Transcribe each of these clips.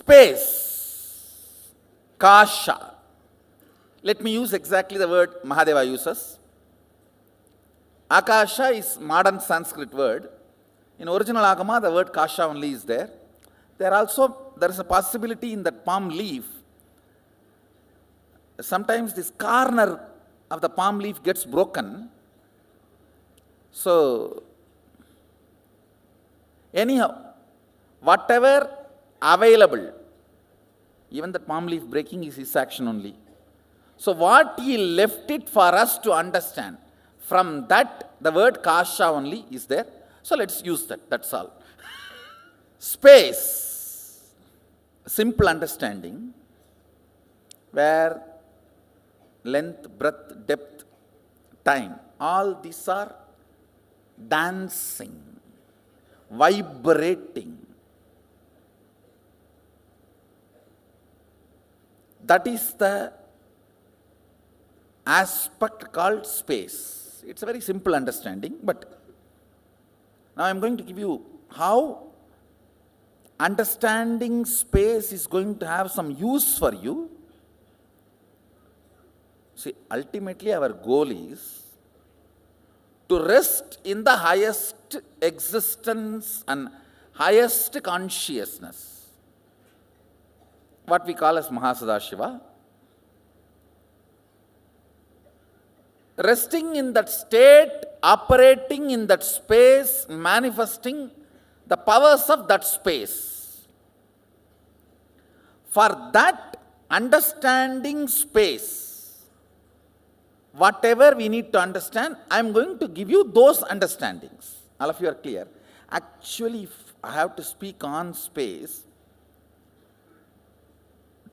Space, kasha. Let me use exactly the word Mahadeva uses. Akasha is modern Sanskrit word. In original Agama, the word kasha only is there. There is a possibility in that palm leaf. Sometimes this corner of the palm leaf gets broken. So, anyhow, whatever available, even the palm leaf breaking is his action only. So, what he left it for us to understand, from that, the word kasha only is there. So, let's use that, that's all. Space, simple understanding, where length, breadth, depth, time, all these are dancing, vibrating. That is the aspect called space. It's a very simple understanding, but now I am going to give you how understanding space is going to have some use for you. See, ultimately our goal is to rest in the highest existence and highest consciousness, what we call as Mahasadashiva. Resting in that state, operating in that space, manifesting the powers of that space. For that understanding space, whatever we need to understand, I am going to give you those understandings. All of you are clear. Actually, if I have to speak on space,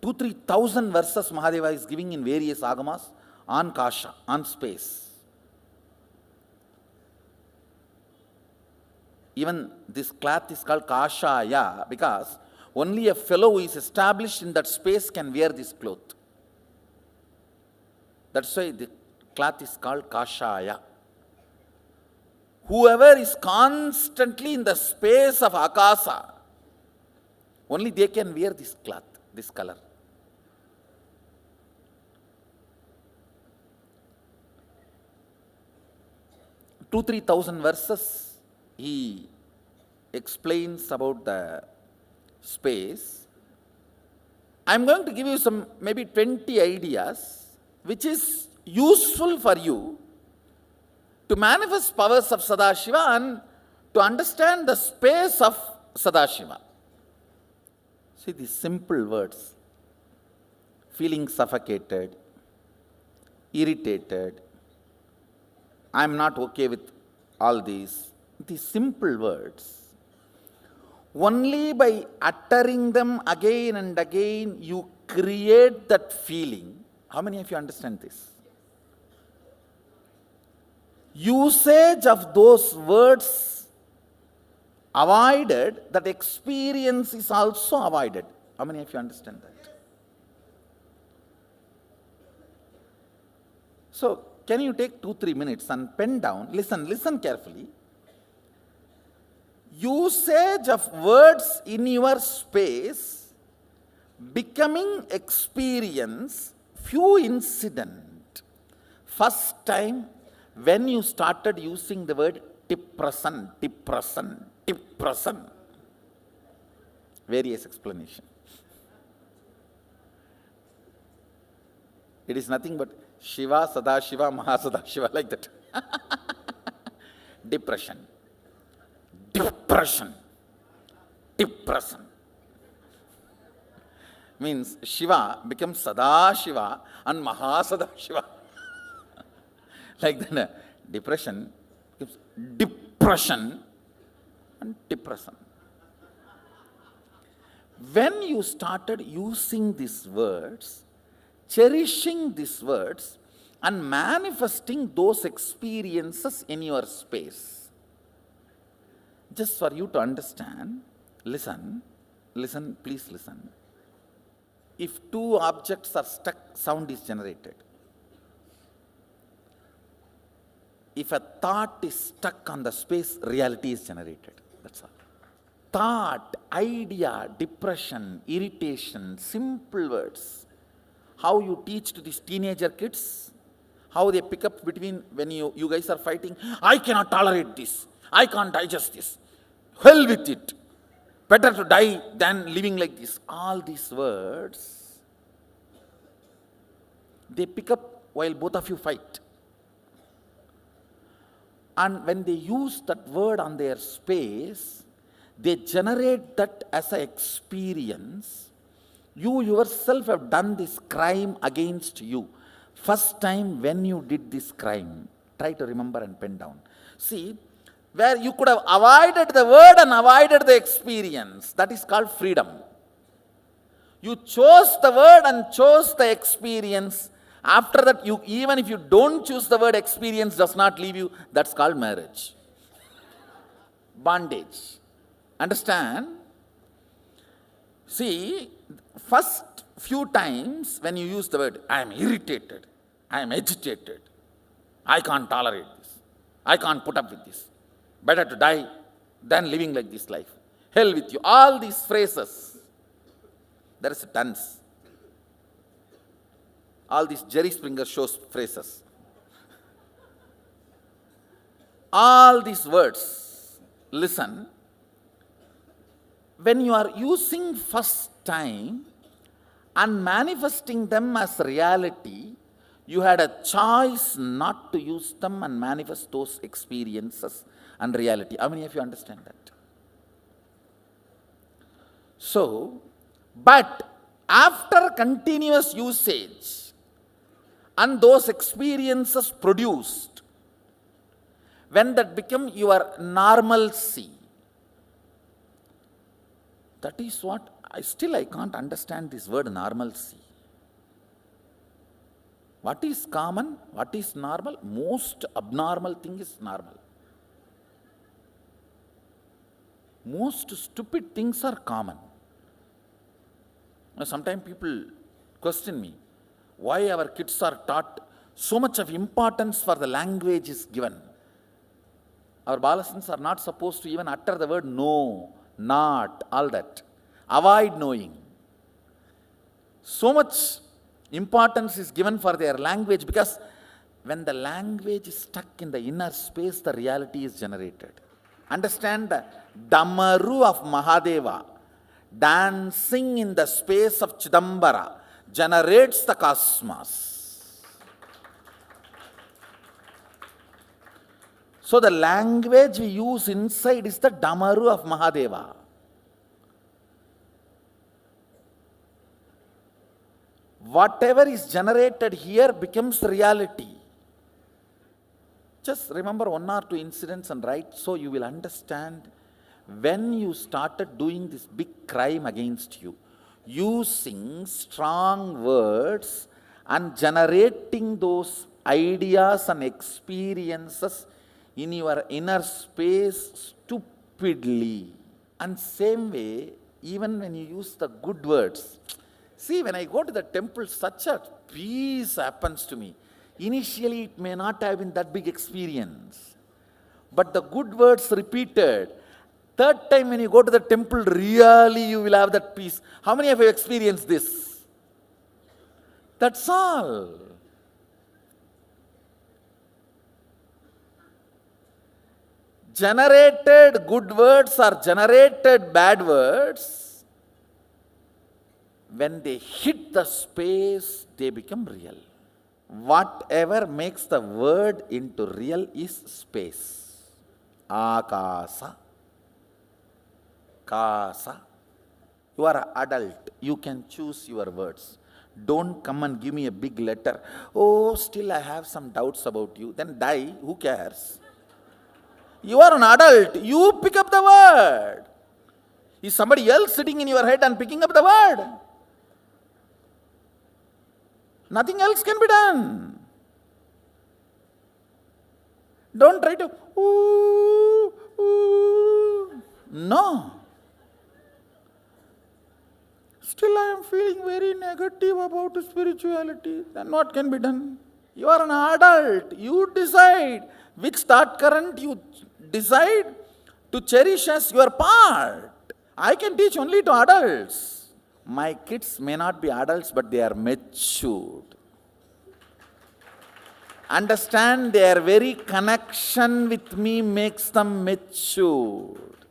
2,000-3,000 verses Mahadeva is giving in various agamas on kasha, on space. Even this cloth is called kashaya because only a fellow who is established in that space can wear this cloth. That's why the cloth is called kashaya. Whoever is constantly in the space of akasa, only they can wear this cloth, this color. Two, 3,000 verses he explains about the space. I am going to give you some maybe 20 ideas which is useful for you to manifest powers of Sadashiva and to understand the space of Sadashiva. See these simple words: feeling suffocated, irritated, I am not okay with all these simple words. Only by uttering them again and again, you create that feeling. How many of you understand this? Usage of those words avoided, that experience is also avoided. How many of you understand that? So, can you take 2-3 minutes and pen down, listen carefully. Usage of words in your space, becoming experience, few incident. First time when you started using the word depression, various explanation. It is nothing but Shiva, Sadashiva, Mahasadashiva, like that. Depression. Means Shiva becomes Sadashiva and Mahasadashiva. Like that. Depression becomes depression and depression. When you started using these words, cherishing these words and manifesting those experiences in your space. Just for you to understand, listen, please listen. If two objects are stuck, sound is generated. If a thought is stuck on the space, reality is generated. That's all. thought, idea, depression, irritation, simple words. How you teach to these teenager kids, how they pick up between when you guys are fighting, I cannot tolerate this, I can't digest this, hell with it, better to die than living like this. All these words, they pick up while both of you fight. And when they use that word on their space, they generate that as an experience. You yourself have done this crime against you. First time when you did this crime, try to remember and pen down. See, where you could have avoided the word and avoided the experience, that is called freedom. You chose the word and chose the experience. After that, even if you don't choose the word, experience does not leave you. That's called marriage. Bondage. Understand? See, first few times when you use the word, I am irritated, I am agitated, I can't tolerate this, I can't put up with this, better to die than living like this life, hell with you. All these phrases, there is a tons. All these Jerry Springer shows phrases. All these words, listen, when you are using first time and manifesting them as reality, you had a choice not to use them and manifest those experiences and reality. How many of you understand that? So, but after continuous usage, and those experiences produced, when that become your normalcy, that is what, I can't understand this word normalcy. What is common? What is normal? Most abnormal thing is normal. Most stupid things are common. Now, sometimes people question me, why our kids are taught so much of importance for the language is given. Our Balasans are not supposed to even utter the word no, not, all that. Avoid knowing. So much importance is given for their language, because when the language is stuck in the inner space, the reality is generated. Understand the Damaru of Mahadeva dancing in the space of Chidambara generates the cosmos. So the language we use inside is the Damaru of Mahadeva. Whatever is generated here becomes reality. Just remember one or two incidents and write, so you will understand when you started doing this big crime against you, using strong words and generating those ideas and experiences in your inner space stupidly. And same way, even when you use the good words. See, when I go to the temple, such a peace happens to me. Initially, it may not have been that big experience. But the good words repeated, third time when you go to the temple, really you will have that peace. How many of you have experienced this? That's all. Generated good words or generated bad words, when they hit the space, they become real. Whatever makes the word into real is space. Akasa. Kasa. You are an adult. You can choose your words. Don't come and give me a big letter. Oh, still I have some doubts about you. Then die. Who cares? You are an adult. You pick up the word. Is somebody else sitting in your head and picking up the word? Nothing else can be done. Don't try to, ooh, ooh. No. Still I am feeling very negative about spirituality. Then what can be done? You are an adult. You decide which thought current you decide to cherish as your part. I can teach only to adults. My kids may not be adults, but they are matured. Understand, their very connection with me makes them matured.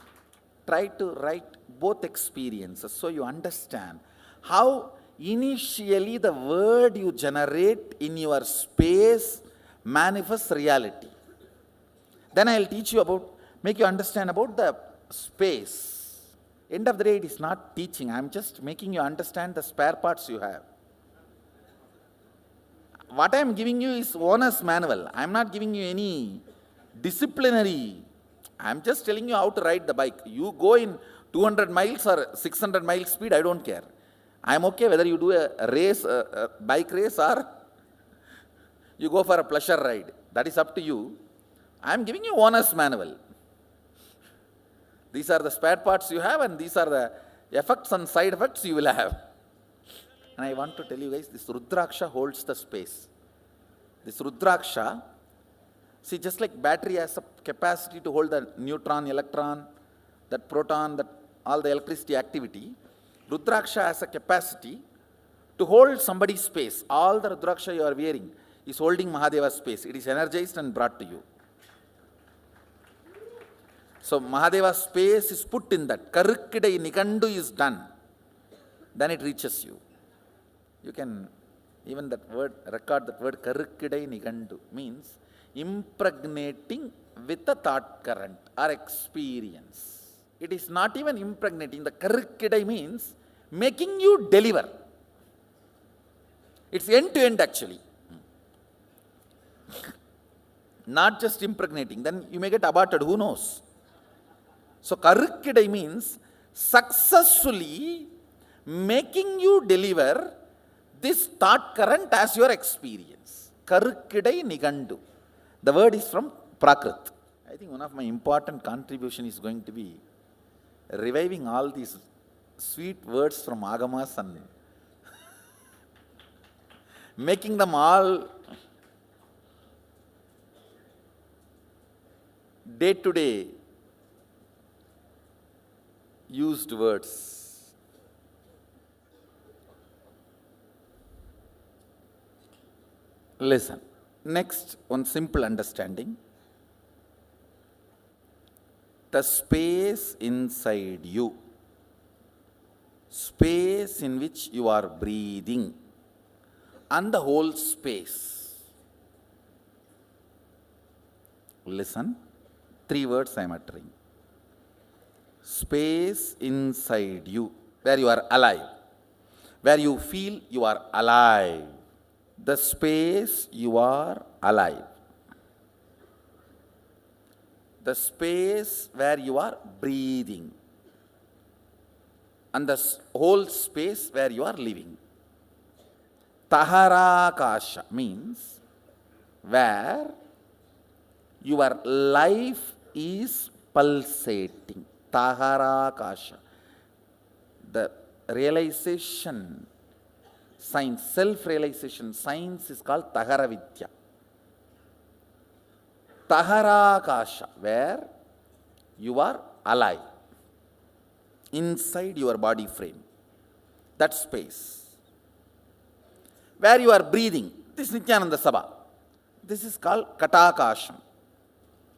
Try to write both experiences so you understand how initially the word you generate in your space manifests reality. Then I will teach you about, make you understand about the space. End of the day, it is not teaching. I am just making you understand the spare parts you have. What I am giving you is owner's manual. I am not giving you any disciplinary. I am just telling you how to ride the bike. You go in 200 miles or 600 miles speed, I don't care. I am okay whether you do a race, a bike race, or you go for a pleasure ride. That is up to you. I am giving you owner's manual. These are the spare parts you have, and these are the effects and side effects you will have. And I want to tell you guys, this Rudraksha holds the space. This Rudraksha, see, just like battery has a capacity to hold the neutron, electron, that proton, that all the electricity activity, Rudraksha has a capacity to hold somebody's space. All the Rudraksha you are wearing is holding Mahadeva's space. It is energized and brought to you. So Mahadeva's space is put in that. Karukkidai Nigandu is done. Then it reaches you. You can, even that word, record that word Karukkidai Nigandu means impregnating with a thought current or experience. It is not even impregnating. The Karukkidai means making you deliver. It's end to end actually. Not just impregnating. Then you may get aborted, who knows? So Karukkidai means successfully making you deliver this thought current as your experience. Karukkidai Nigandu. The word is from Prakrit. I think one of my important contribution is going to be reviving all these sweet words from Agamas and making them all day-to-day used words. Listen. Next, one simple understanding. The space inside you, space in which you are breathing, and the whole space. Listen, 3 words I am uttering. Space inside you, where you are alive, where you feel you are alive. The space you are alive. The space where you are breathing. And the whole space where you are living. Taharakasha means where your life is pulsating. Taharakasha. The realization science, self-realization science is called Taharavidya. Taharakasha, where you are alive inside your body frame. That space. Where you are breathing. This is Nityananda Sabha. This is called Katakasham.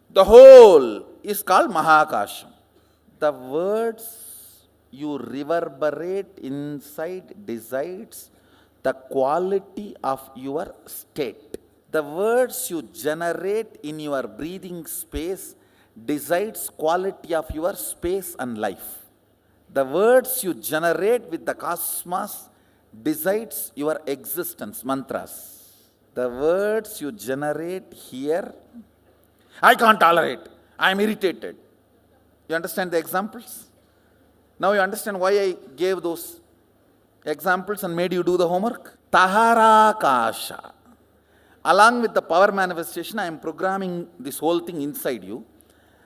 The whole is called Mahakasham. The words you reverberate inside decides the quality of your state. The words you generate in your breathing space decides quality of your space and life. The words you generate with the cosmos decides your existence, mantras. The words you generate here, I can't tolerate, I am irritated. You understand the examples? Now you understand why I gave those examples and made you do the homework? Taharakasha. Along with the power manifestation, I am programming this whole thing inside you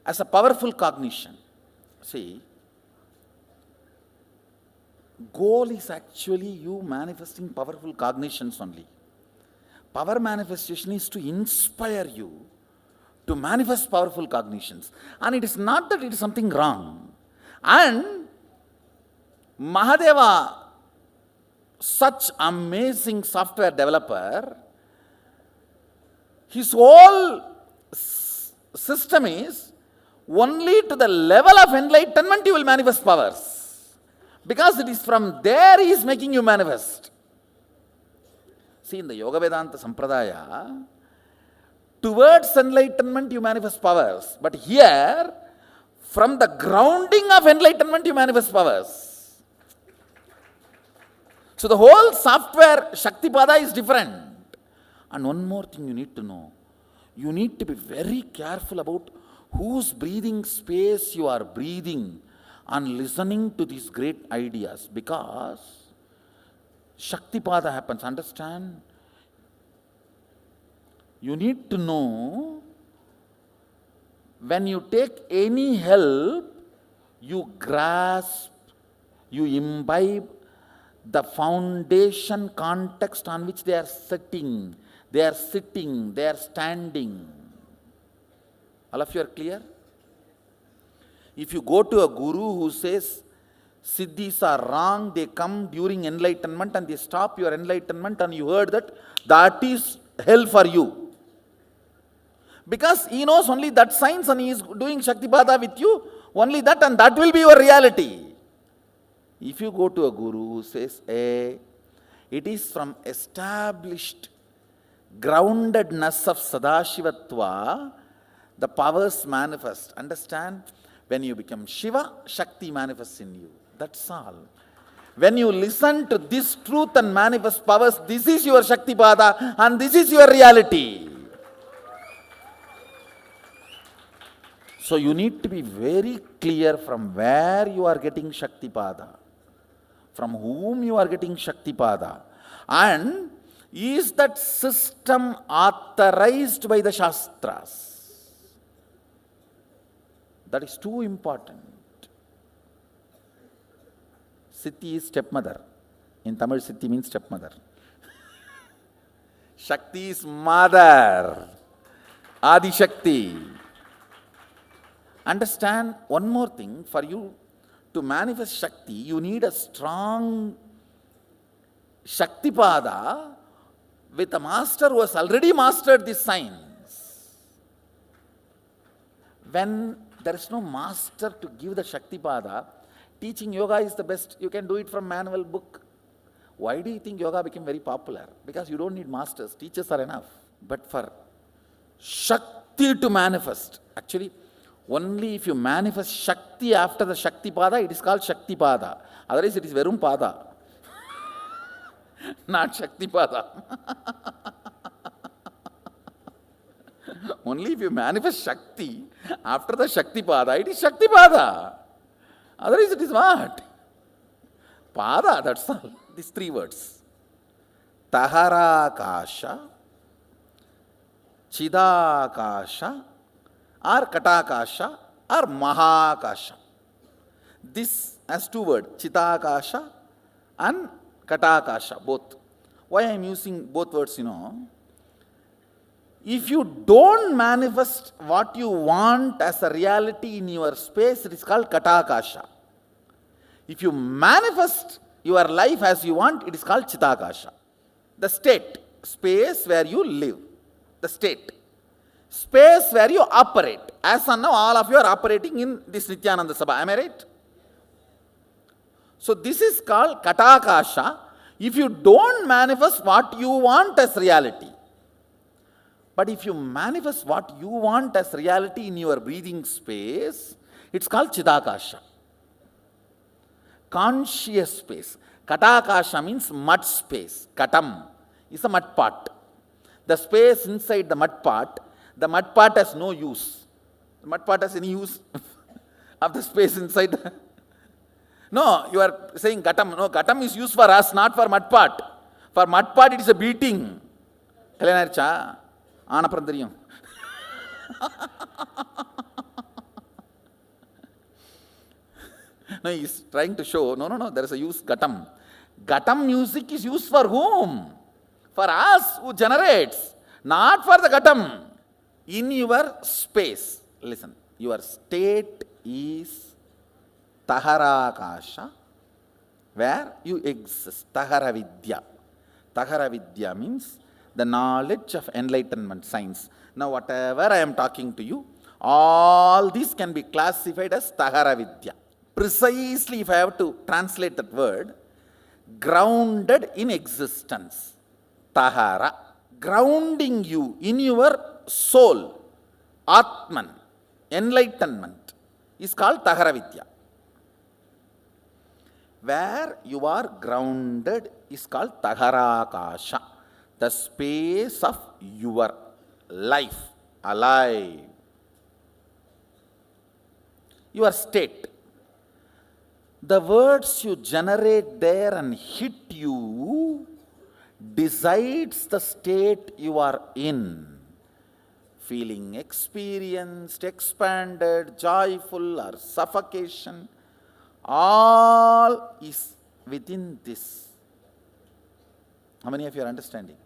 as a powerful cognition. See, goal is actually you manifesting powerful cognitions only. Power manifestation is to inspire you to manifest powerful cognitions. And it is not that it is something wrong. And Mahadeva, such amazing software developer, his whole system is only to the level of enlightenment you will manifest powers. Because it is from there he is making you manifest. See, in the Yoga Vedanta Sampradaya, towards enlightenment you manifest powers. But here, from the grounding of enlightenment you manifest powers. So the whole software Shaktipada is different. And one more thing you need to know. You need to be very careful about whose breathing space you are breathing and listening to these great ideas. Because Shaktipada happens, understand? You need to know, when you take any help, you grasp, you imbibe the foundation context on which they are sitting, they are standing. All of you are clear? If you go to a guru who says, Siddhis are wrong, they come during enlightenment and they stop your enlightenment, and you heard that, that is hell for you. Because he knows only that science and he is doing Shaktipada with you, only that, and that will be your reality. If you go to a guru who says, it is from established groundedness of Sadashivatva, the powers manifest. Understand? When you become Shiva, Shakti manifests in you. That's all. When you listen to this truth and manifest powers, this is your Shaktipada and this is your reality. So you need to be very clear from where you are getting Shaktipada, from whom you are getting Shaktipada, and is that system authorized by the Shastras? That is too important. Siddhi is stepmother. In Tamil, Siddhi means stepmother. Shakti is mother. Adi Shakti. Understand one more thing. For you to manifest Shakti, you need a strong Shaktipada with a master who has already mastered this science. When there is no master to give the Shaktipada, teaching yoga is the best. You can do it from manual book. Why do you think yoga became very popular? Because you don't need masters. Teachers are enough. But for Shakti to manifest, actually, only if you manifest Shakti after the Shaktipada, it is called Shaktipada. Otherwise, it is Verum Pada. Not Shaktipada. Only if you manifest Shakti after the Shaktipada, it is Shaktipada. Otherwise, it is what? Pada, that's all. These three words. Taharakasha, Chidakasha, or Katakasha, or Mahakasha. This has two words, Chitakasha and Katakasha, both. Why I am using both words, If you don't manifest what you want as a reality in your space, it is called Katakasha. If you manifest your life as you want, it is called Chitakasha. The state, space where you live. The state. Space where you operate. As of now, all of you are operating in this Nityananda Sabha. Am I right? So this is called Katakasha. If you don't manifest what you want as reality. But if you manifest what you want as reality in your breathing space, it's called Chidakasha. Conscious space. Katakasha means mud space. Katam is a mud pot. The space inside the mud pot has no use. The mud pot has any use of the space inside? No, you are saying Katam. No, Katam is used for us, not for mud pot. For mud pot, it is a beating. Kalyanaaricha, Anaprandhariyam. No, he is trying to show, no, there is a use, Gatam. Gatam music is used for whom? For us who generates, not for the Gatam. In your space, listen, your state is Taharakasha, where you exist. Tahara Vidya. Tahara Vidya means the knowledge of enlightenment science. Now, whatever I am talking to you, all these can be classified as Tahara Vidya. Precisely, if I have to translate that word, grounded in existence. Tahara. Grounding you in your soul, Atman, enlightenment, is called Tahara Vidya. Where you are grounded is called Taharakasha, the space of your life, alive. Your state. The words you generate there and hit you decides the state you are in. Feeling experienced, expanded, joyful, or suffocation, all is within this. How many of you are understanding?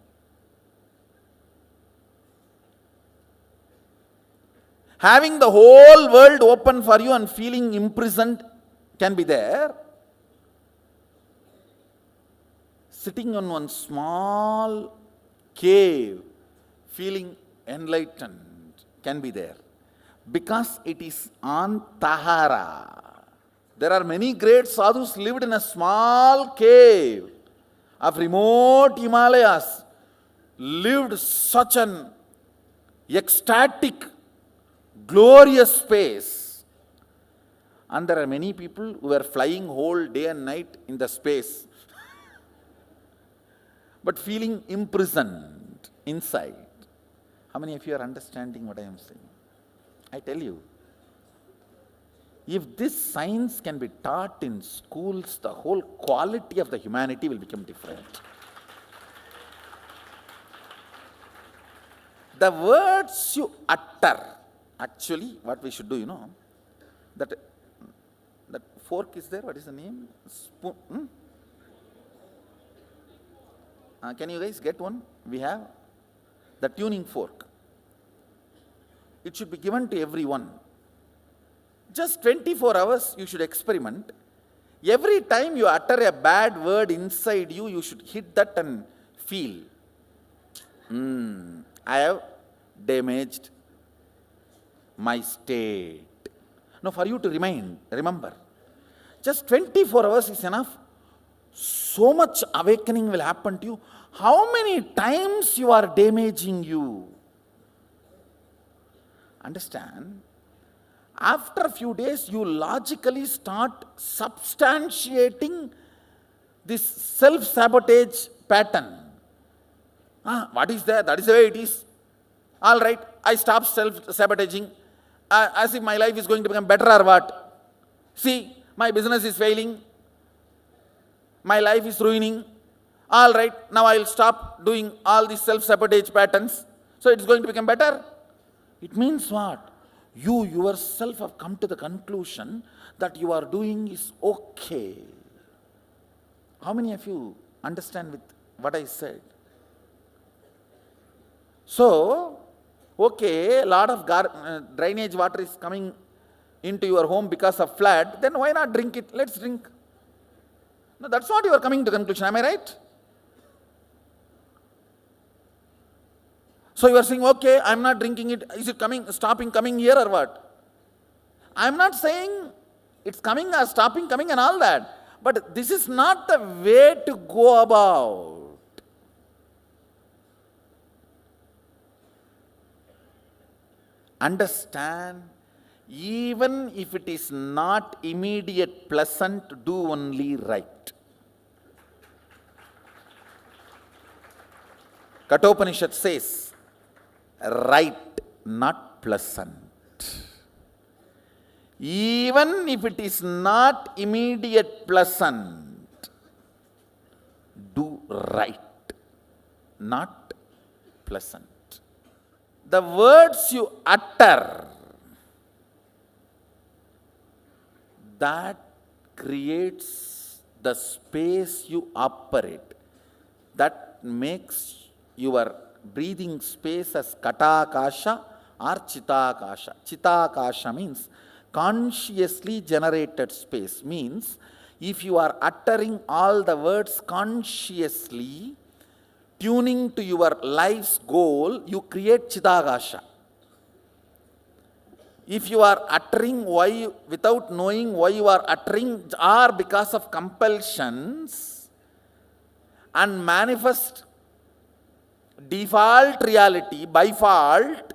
Having the whole world open for you and feeling imprisoned can be there. Sitting on one small cave, feeling enlightened can be there. Because it is on Tahara. There are many great sadhus lived in a small cave of remote Himalayas, lived such an ecstatic, glorious space. And there are many people who are flying whole day and night in the space, but feeling imprisoned inside. How many of you are understanding what I am saying? I tell you, if this science can be taught in schools, the whole quality of the humanity will become different. The words you utter, actually, what we should do, that fork is there, what is the name? Spoon. Can you guys get one? We have the tuning fork. It should be given to everyone. Just 24 hours you should experiment. Every time you utter a bad word inside you, you should hit that and feel. I have damaged my state. Now for you to remember, just 24 hours is enough. So much awakening will happen to you. How many times you are damaging you? Understand? After a few days, you logically start substantiating this self-sabotage pattern. What is there? That is the way it is. All right, I stop self-sabotaging as if my life is going to become better or what. See, my business is failing. My life is ruining. All right, now I will stop doing all these self-sabotage patterns. So it's going to become better. It means what? You yourself have come to the conclusion that you are doing is okay. How many of you understand with what I said? So, okay, a lot of drainage water is coming into your home because of flood, then why not drink it? Let's drink. No, that's what you are coming to conclusion, am I right? So you are saying, okay, I am not drinking it. Is it stopping coming here or what? I am not saying it's coming or stopping coming and all that. But this is not the way to go about. Understand, even if it is not immediate pleasant, do only right. Kathopanishad says, right, not pleasant. Even if it is not immediate pleasant, do right, not pleasant. The words you utter, that creates the space you operate. That makes your breathing space as Katakasha or Chitakasha. Chitakasha means consciously generated space, means if you are uttering all the words consciously, tuning to your life's goal, you create Chidakasha. If you are uttering why without knowing why you are uttering, or because of compulsions, and manifest default reality by fault,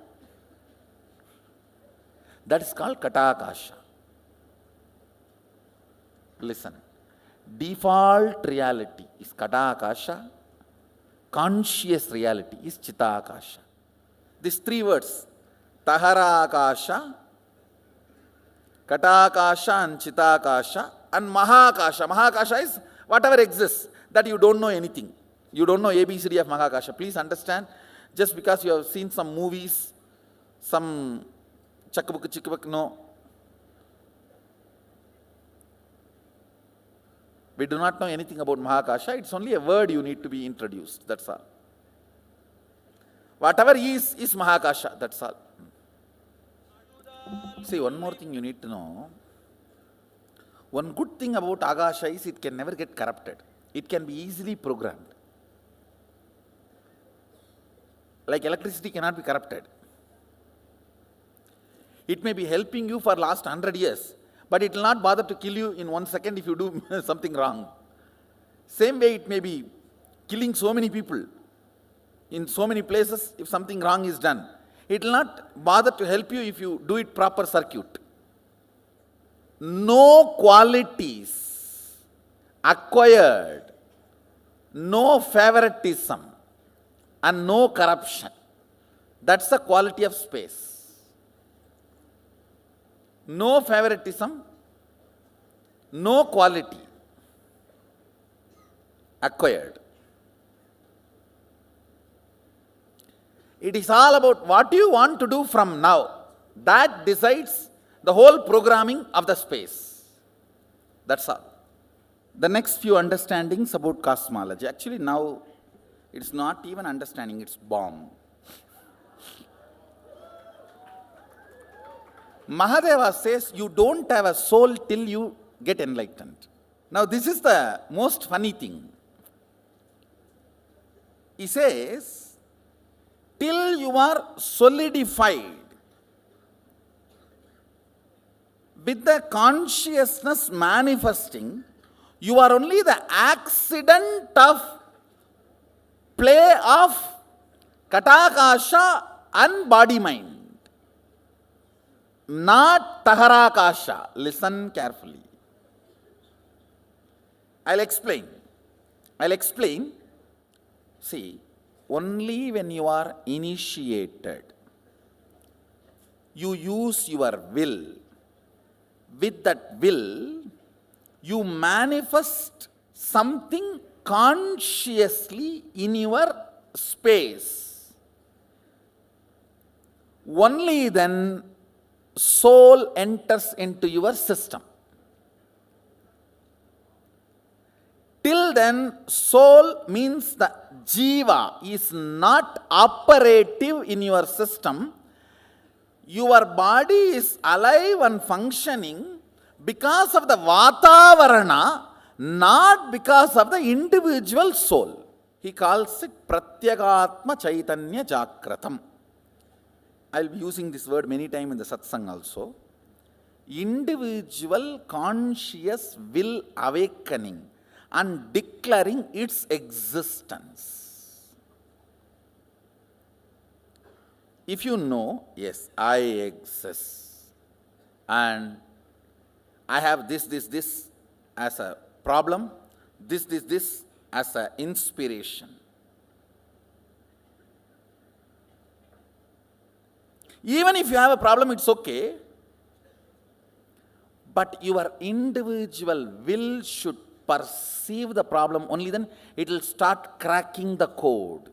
that is called Katakasha. Listen, default reality is Katakasha, conscious reality is Chitakasha. These three words, Taharakasha, Katakasha and Chitakasha, and Mahakasha. Mahakasha is whatever exists, that you don't know anything. You don't know ABCD of Mahakasha. Please understand, just because you have seen some movies, some chakabuk, no. We do not know anything about Mahakasha. It's only a word you need to be introduced. That's all. Whatever is Mahakasha. That's all. See, one more thing you need to know. One good thing about Akasha is it can never get corrupted. It can be easily programmed. Like electricity cannot be corrupted. It may be helping you for last 100 years, but it will not bother to kill you in 1 second if you do something wrong. Same way it may be killing so many people in so many places if something wrong is done. It will not bother to help you if you do it proper circuit. No qualities acquired, no favoritism, and no corruption. That's the quality of space. No favoritism, no quality acquired. It is all about what you want to do from now. That decides the whole programming of the space. That's all. The next few understandings about cosmology. Actually, now it's not even understanding, it's bomb. Mahadeva says you don't have a soul till you get enlightened. Now, this is the most funny thing. He says, till you are solidified with the consciousness manifesting, you are only the accident of play of Katakasha and body-mind. Not Taharakasha. Listen carefully. I'll explain. See, only when you are initiated, you use your will. With that will, you manifest something consciously in your space. Only then soul enters into your system. Till then, soul means the jiva is not operative in your system. Your body is alive and functioning because of the Vatavarana, not because of the individual soul. He calls it Pratyagatma Chaitanya Jagratam. I'll be using this word many times in the satsang also. Individual conscious will awakening and declaring its existence. If you know, yes, I exist and I have this as a problem, this as an inspiration. Even if you have a problem, it's okay. But your individual will should perceive the problem, only then it will start cracking the code.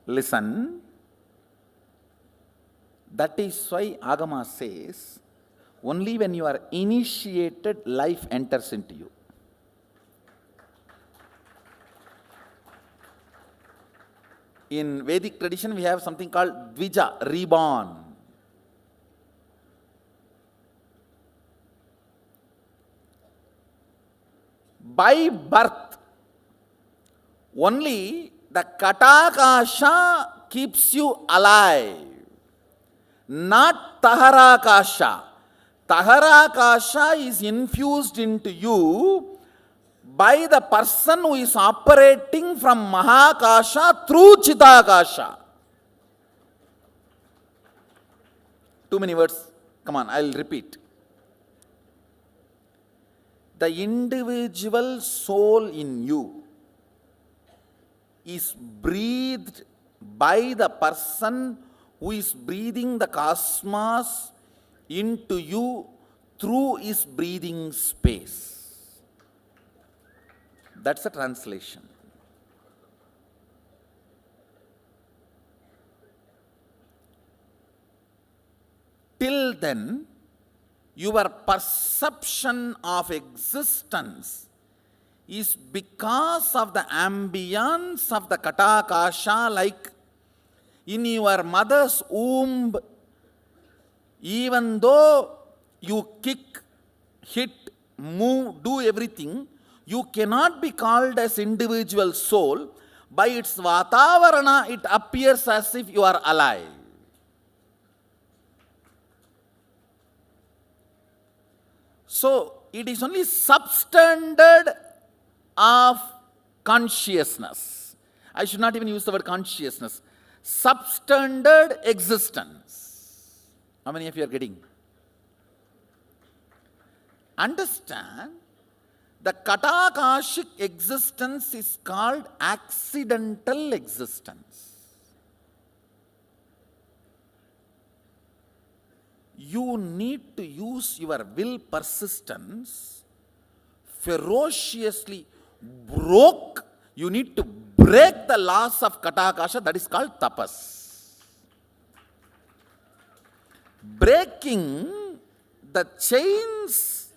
Listen. That is why Agama says, only when you are initiated, life enters into you. In Vedic tradition, we have something called Dvija, reborn. by birth, only the Katakasha keeps you alive, not Taharakasha. Taharakasha is infused into you by the person who is operating from Mahakasha through Chitakasha. Too many words. Come on, I'll repeat. The individual soul in you is breathed by the person who is breathing the cosmos into you through his breathing space. That's a translation. Till then, your perception of existence is because of the ambience of the Katakasha, like in your mother's womb, even though you kick, hit, move, do everything, you cannot be called as individual soul. By its Vatavarana, it appears as if you are alive. So, it is only substandard of consciousness. I should not even use the word consciousness. Substandard existence. How many of you are getting? Understand, the Katakashic existence is called accidental existence. You need to use your will persistence ferociously. You need to break the laws of Katakasha, that is called tapas. Breaking the chains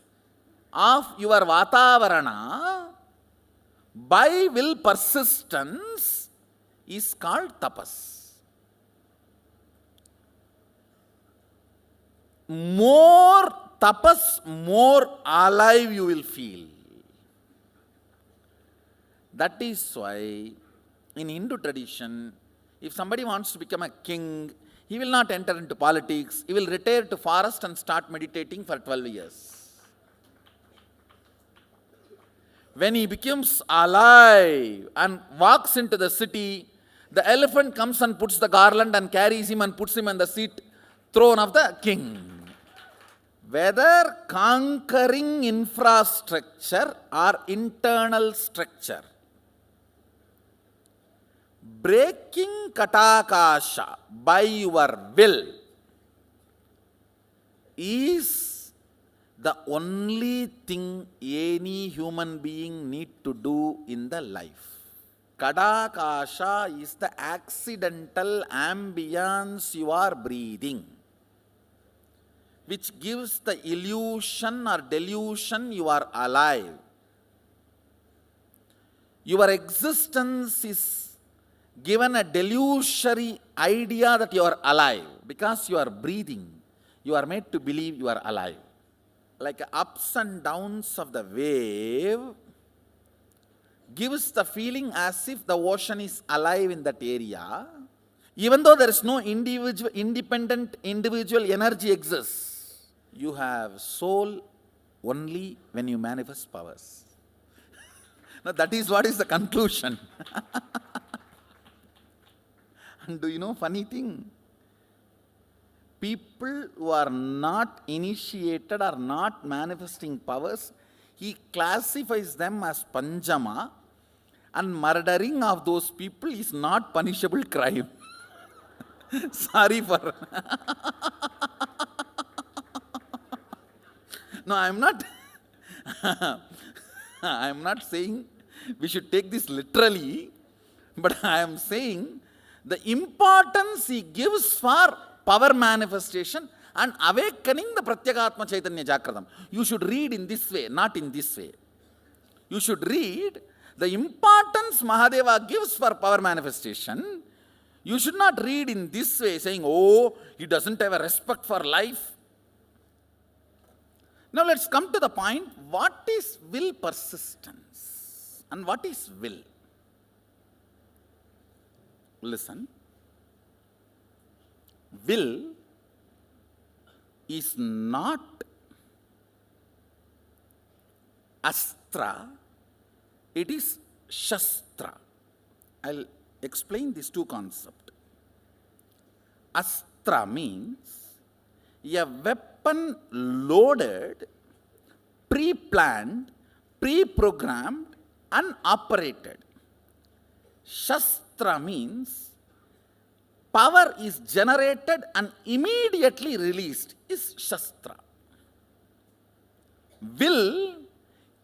of your Vatavarana by will persistence is called tapas. More tapas, more alive you will feel. That is why in Hindu tradition, if somebody wants to become a king, he will not enter into politics. He will retire to forest and start meditating for 12 years. When he becomes alive and walks into the city, the elephant comes and puts the garland and carries him and puts him on the throne of the king. Whether conquering infrastructure or internal structure, breaking Katakasha by your will is the only thing any human being need to do in the life. Katakasha is the accidental ambience you are breathing, which gives the illusion or delusion you are alive. Your existence is given a delusory idea that you are alive. Because you are breathing, you are made to believe you are alive. Like ups and downs of the wave gives the feeling as if the ocean is alive in that area. Even though there is no independent individual energy exists, you have soul only when you manifest powers. Now that is what is the conclusion. And do you know funny thing? People who are not initiated or not manifesting powers, he classifies them as Panjama, and murdering of those people is not punishable crime. Sorry for... No, I am not saying we should take this literally, but I am saying the importance he gives for power manifestation and awakening the Pratyekatma Chaitanya Jagratam. You should read in this way, not in this way. You should read the importance Mahadeva gives for power manifestation. You should not read in this way, saying, oh, he doesn't have a respect for life. Now let's come to the point, what is will persistence and what is will? Listen. Will is not astra, it is shastra. I'll explain these two concepts. Astra means a weapon loaded, pre-planned, pre-programmed, and operated. Shastra means power is generated and immediately released, is shastra. Will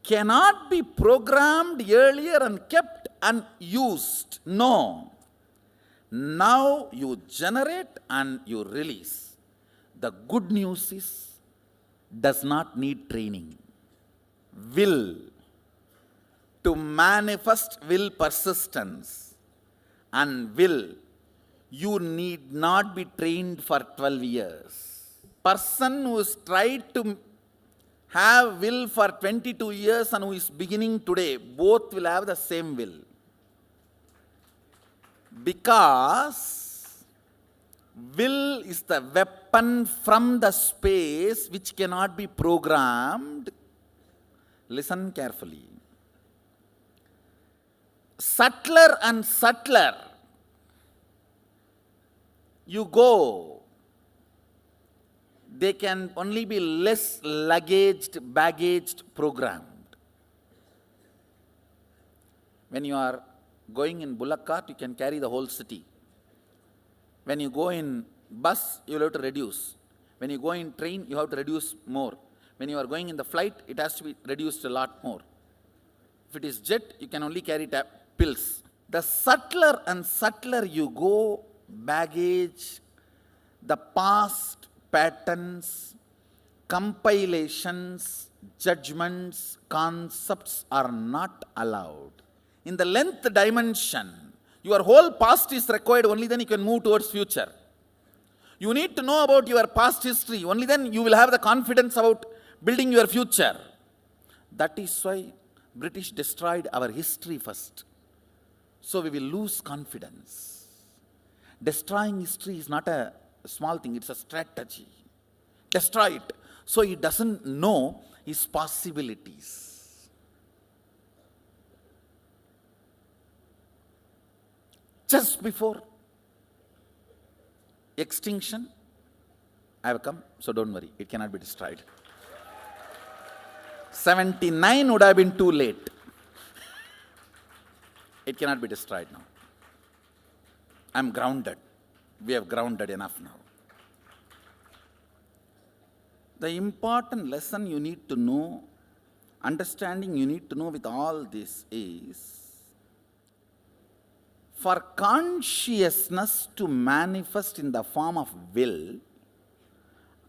cannot be programmed earlier and kept and used. No. Now you generate and you release. The good news is, does not need training. Will. To manifest will persistence and will, you need not be trained for 12 years. Person who has tried to have will for 22 years and who is beginning today, both will have the same will. Because will is the weapon from the space which cannot be programmed. Listen carefully. Subtler and subtler you go, they can only be less luggaged, baggaged, programmed. When you are going in bullock cart, you can carry the whole city. When you go in bus, you will have to reduce. When you go in train, you have to reduce more. When you are going in the flight, it has to be reduced a lot more. If it is jet, you can only carry pills. The subtler and subtler you go, baggage, the past patterns, compilations, judgments, concepts are not allowed. In the length dimension, your whole past is required, only then you can move towards future. You need to know about your past history, only then you will have the confidence about building your future. That is why British destroyed our history first. So we will lose confidence. Destroying history is not a small thing, it's a strategy. Destroy it so he doesn't know his possibilities. Just before extinction, I have come, so don't worry, it cannot be destroyed. 79 would have been too late. It cannot be destroyed now. I am grounded. We have grounded enough now. The important lesson you need to know, understanding you need to know with all this is, for consciousness to manifest in the form of will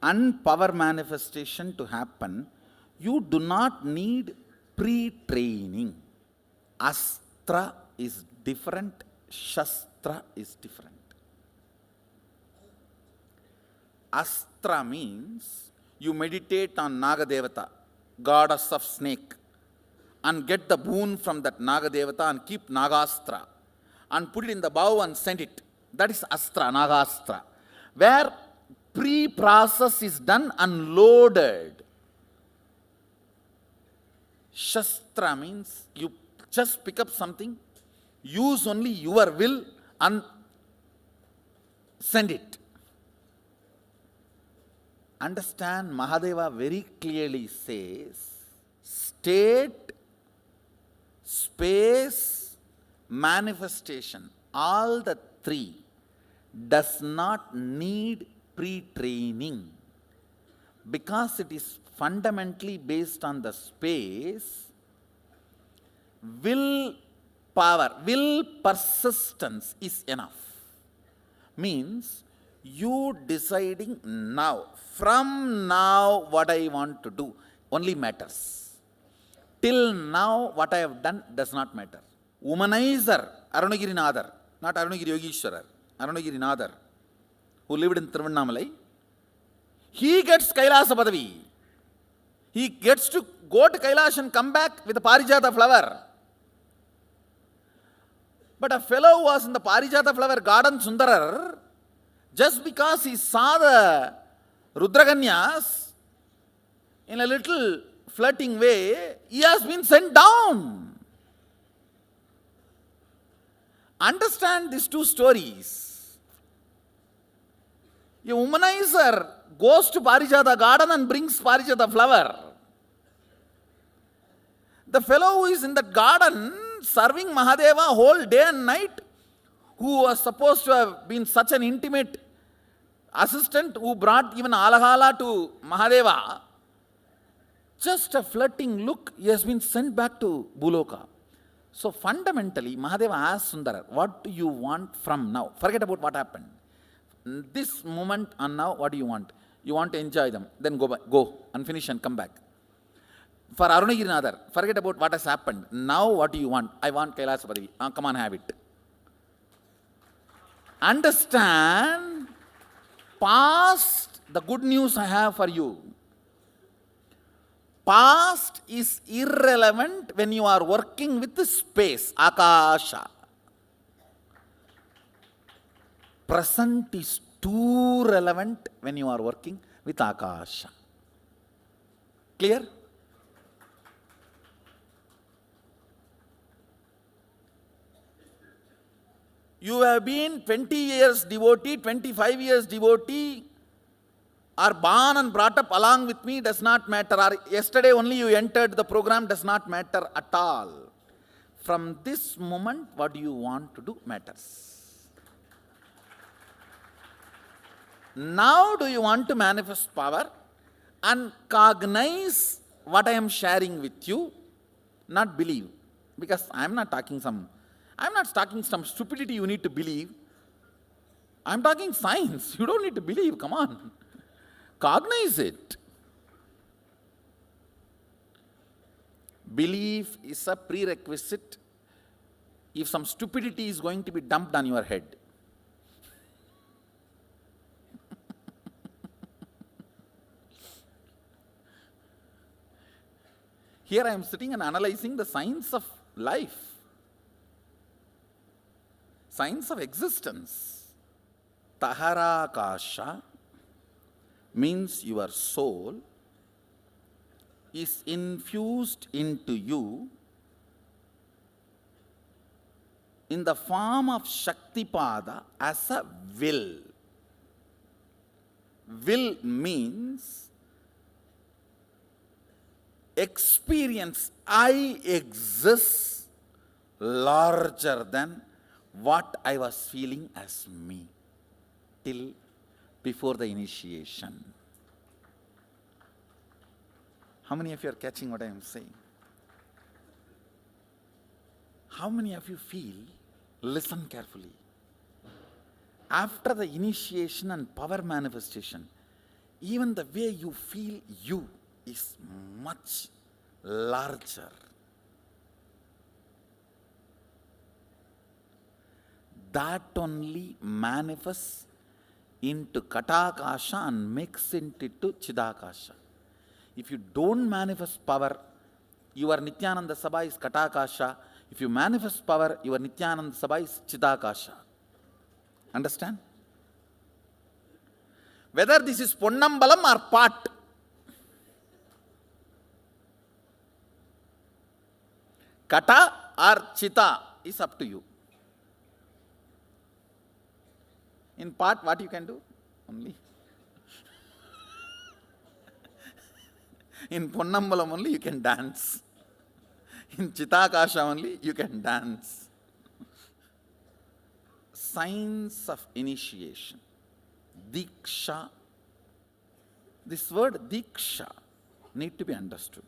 and power manifestation to happen, you do not need pre-training. Astra is different, Shastra is different. Astra means you meditate on Nagadevata, goddess of snake, and get the boon from that Nagadevata and keep Nagastra and put it in the bow and send it. That is Astra, Nagastra. Where pre-process is done and loaded. Shastra means you just pick up something, use only your will and send it. Understand, Mahadeva very clearly says, state, space, manifestation, all the three does not need pre-training because it is fundamentally based on the space. Will power, will persistence is enough. Means you deciding now, from now what I want to do only matters. Till now what I have done does not matter. Womanizer, Arunagiri Nadar, not Arunagiri Yogeshwarar, Arunagiri Nadar, who lived in Tiruvannamalai, he gets Kailasa Padavi. He gets to go to Kailash and come back with a Parijata flower. But a fellow who was in the Parijata flower garden, Sundarar, just because he saw the Rudraganyas in a little flirting way, he has been sent down. Understand these two stories. A womanizer goes to Parijata garden and brings Parijata flower. The fellow who is in that garden serving Mahadeva whole day and night, who was supposed to have been such an intimate assistant, who brought even Alahala to Mahadeva, just a flirting look, he has been sent back to Buloka. So fundamentally, Mahadeva asked Sundara, what do you want from now? Forget about what happened. This moment and now, what do you want? You want to enjoy them, then go and finish and come back. For Arunagirinathar, forget about what has happened. Now what do you want? I want Kailas Padavi. Come on, have it. Understand, past, the good news I have for you. Past is irrelevant when you are working with the space, Akasha. Present is too relevant when you are working with Akasha. Clear? You have been 20 years devotee, 25 years devotee, or born and brought up along with me, does not matter. Or yesterday only you entered the program, does not matter at all. From this moment, what do you want to do matters. Now do you want to manifest power and cognize what I am sharing with you, not believe. Because I am not talking some stupidity you need to believe. I am talking science. You don't need to believe, come on. Cognize it. Belief is a prerequisite if some stupidity is going to be dumped on your head. Here I am sitting and analyzing the science of life, science of existence. Taharakasha means your soul is infused into you in the form of Shaktipada as a will. Will means experience, I exist larger than what I was feeling as me till before the initiation. How many of you are catching what I am saying? How many of you feel, listen carefully, after the initiation and power manifestation, even the way you feel you is much larger. That only manifests into Katakasha and makes it into Chidakasha. If you don't manifest power, your Nityananda Sabha is Katakasha. If you manifest power, your Nityananda Sabha is Chidakasha. Understand? Whether this is Ponnambalam or part, Kata or Chita is up to you. In part, what you can do? Only. In Ponnambalam only you can dance. In Chitakasha only you can dance. Signs of initiation. Diksha. This word Diksha need to be understood.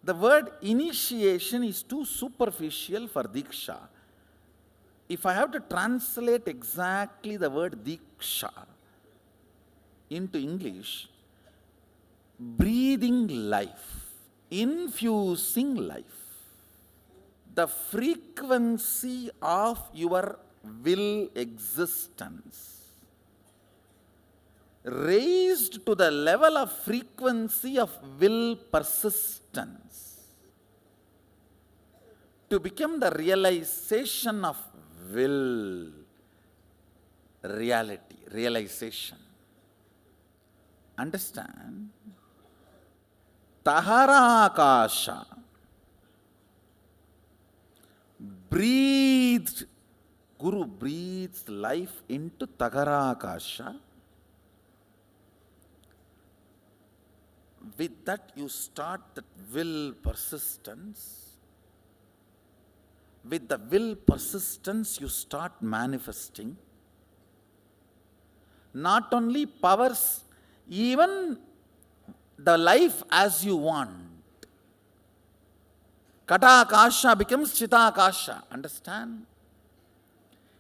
The word initiation is too superficial for Diksha. If I have to translate exactly the word Diksha into English, breathing life, infusing life, the frequency of your will existence raised to the level of frequency of will persistence to become the realization of will reality, realization. Understand? Taharakasha breathed, Guru breathes life into Tagarakasha. With that you start that will persistence. With the will persistence you start manifesting. Not only powers, even the life as you want. Katakasha becomes Chitakasha. Understand?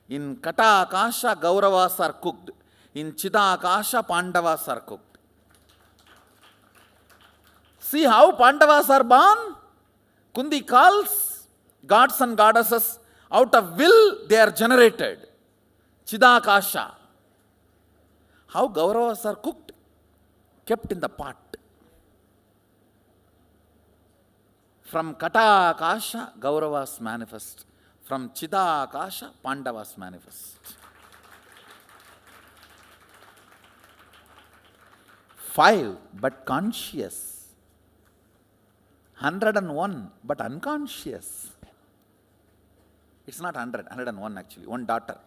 In Katakasha, Kauravas are cooked. In Chitakasha, Pandavas are cooked. See how Pandavas are born? Kundi calls gods and goddesses. Out of will they are generated. Chidakasha. How Kauravas are cooked? Kept in the pot. From Katakasha, Kauravas manifest. From Chidakasha, Pandavas manifest. 5 but conscious. 101 but unconscious. It's not 100, 101 actually. One daughter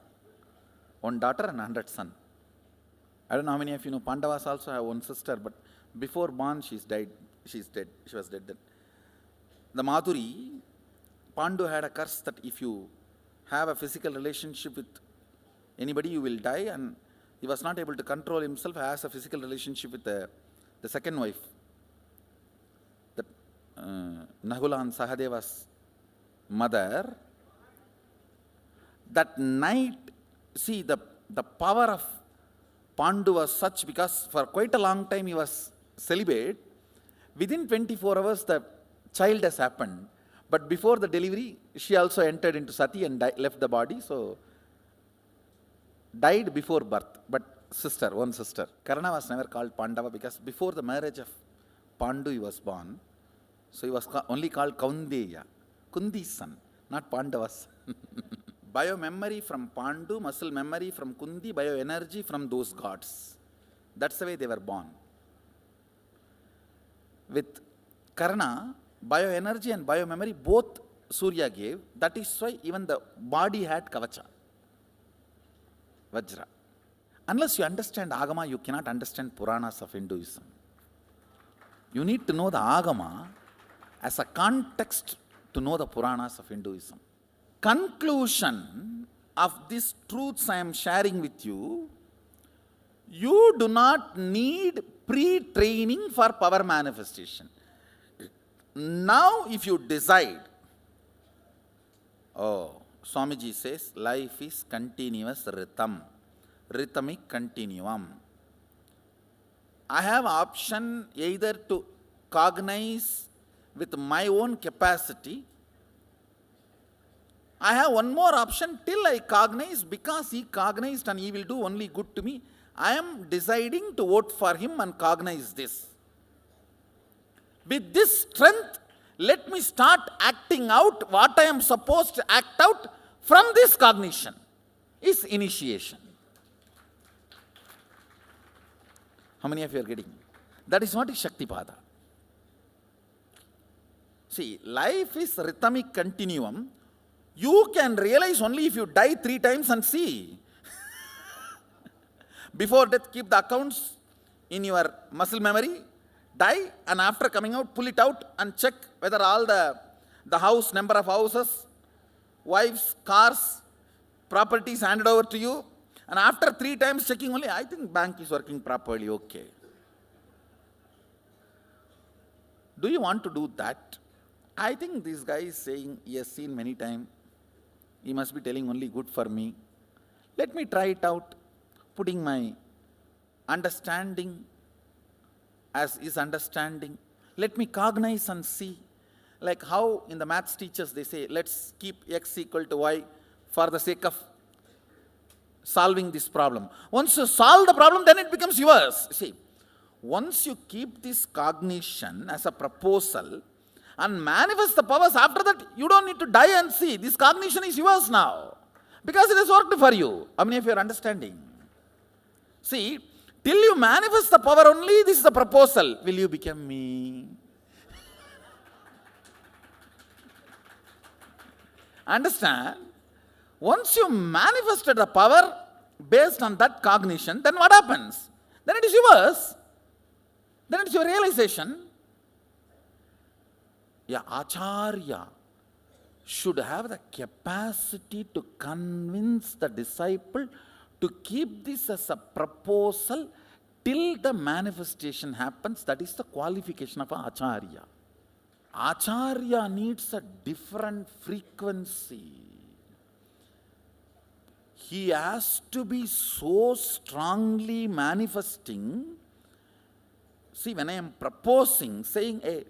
and 100 son. I don't know how many of you know Pandavas also have one sister, but before born she's dead. She was dead then. The Madhuri, Pandu had a curse that if you have a physical relationship with anybody, you will die, and he was not able to control himself, has a physical relationship with the second wife, that Nahula and Sahadeva's mother. That night, see the power of Pandu was such, because for quite a long time he was celibate. Within 24 hours the child has happened. But before the delivery, she also entered into Sati and left the body. So, died before birth. But one sister. Karna was never called Pandava because before the marriage of Pandu he was born. So, he was only called Kaundeya. Kundi's son, not Pandava's son. Biomemory from Pandu, muscle memory from Kundi, bioenergy from those gods. That's the way they were born. With Karna, bioenergy and biomemory both Surya gave. That is why even the body had Kavacha, Vajra. Unless you understand Agama, you cannot understand Puranas of Hinduism. You need to know the Agama as a context to know the Puranas of Hinduism. Conclusion of these truths I am sharing with you, you do not need pre-training for power manifestation. Now if you decide, Swamiji says, life is continuous rhythm, rhythmic continuum. I have option either to cognize with my own capacity. I have one more option till I cognize, because he cognized and he will do only good to me. I am deciding to vote for him and cognize this. With this strength, let me start acting out what I am supposed to act out from this cognition. Is initiation. How many of you are getting? That is what is Shaktipada. See, life is rhythmic continuum. You can realize only if you die 3 times and see. Before death, keep the accounts in your muscle memory, die, and after coming out, pull it out and check whether all the house, number of houses, wives, cars, properties handed over to you. And after 3 times checking only, I think bank is working properly, okay. Do you want to do that? I think this guy is saying he has seen many times. He must be telling only good for me. Let me try it out, putting my understanding as his understanding. Let me cognize and see. Like how in the maths teachers they say, let's keep x equal to y for the sake of solving this problem. Once you solve the problem, then it becomes yours. See, once you keep this cognition as a proposal and manifest the powers, after that, you don't need to die and see. This cognition is yours now because it has worked for you. How many of you are understanding? See, till you manifest the power only, this is the proposal. Will you become me? Understand? Once you manifested the power based on that cognition, then what happens? Then it is yours. Then it's your realization. Yeah, Acharya should have the capacity to convince the disciple to keep this as a proposal till the manifestation happens. That is the qualification of an Acharya. Acharya needs a different frequency. He has to be so strongly manifesting. See, when I am proposing, saying, hey,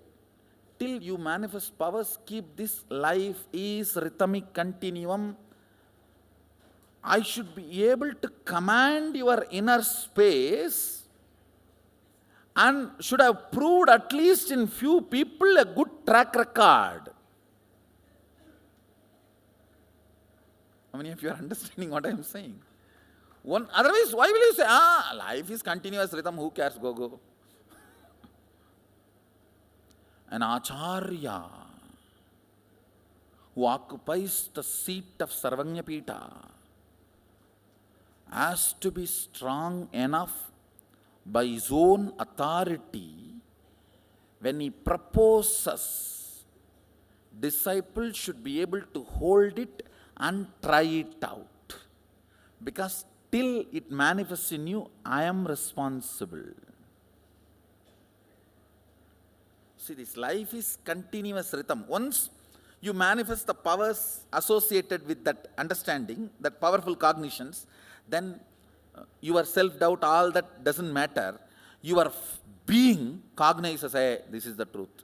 till you manifest powers, keep this life is rhythmic continuum. I should be able to command your inner space and should have proved at least in few people a good track record. How many of you are understanding what I am saying? Otherwise, why will you say, life is continuous rhythm, who cares, go. An Acharya who occupies the seat of Sarvanyapita has to be strong enough by his own authority. When he proposes, disciples should be able to hold it and try it out. Because till it manifests in you, I am responsible. See, this life is continuous rhythm. Once you manifest the powers associated with that understanding, that powerful cognitions, then your self-doubt, all that doesn't matter. Your being cognizes, hey, this is the truth.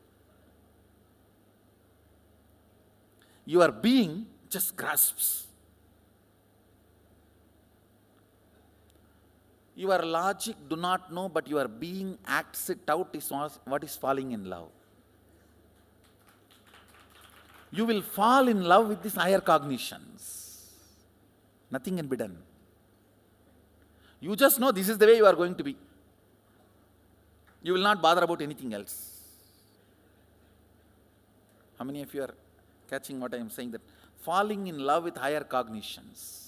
Your being just grasps. Your logic do not know, but your being acts it out is what is falling in love. You will fall in love with these higher cognitions. Nothing can be done. You just know this is the way you are going to be. You will not bother about anything else. How many of you are catching what I am saying? That falling in love with higher cognitions.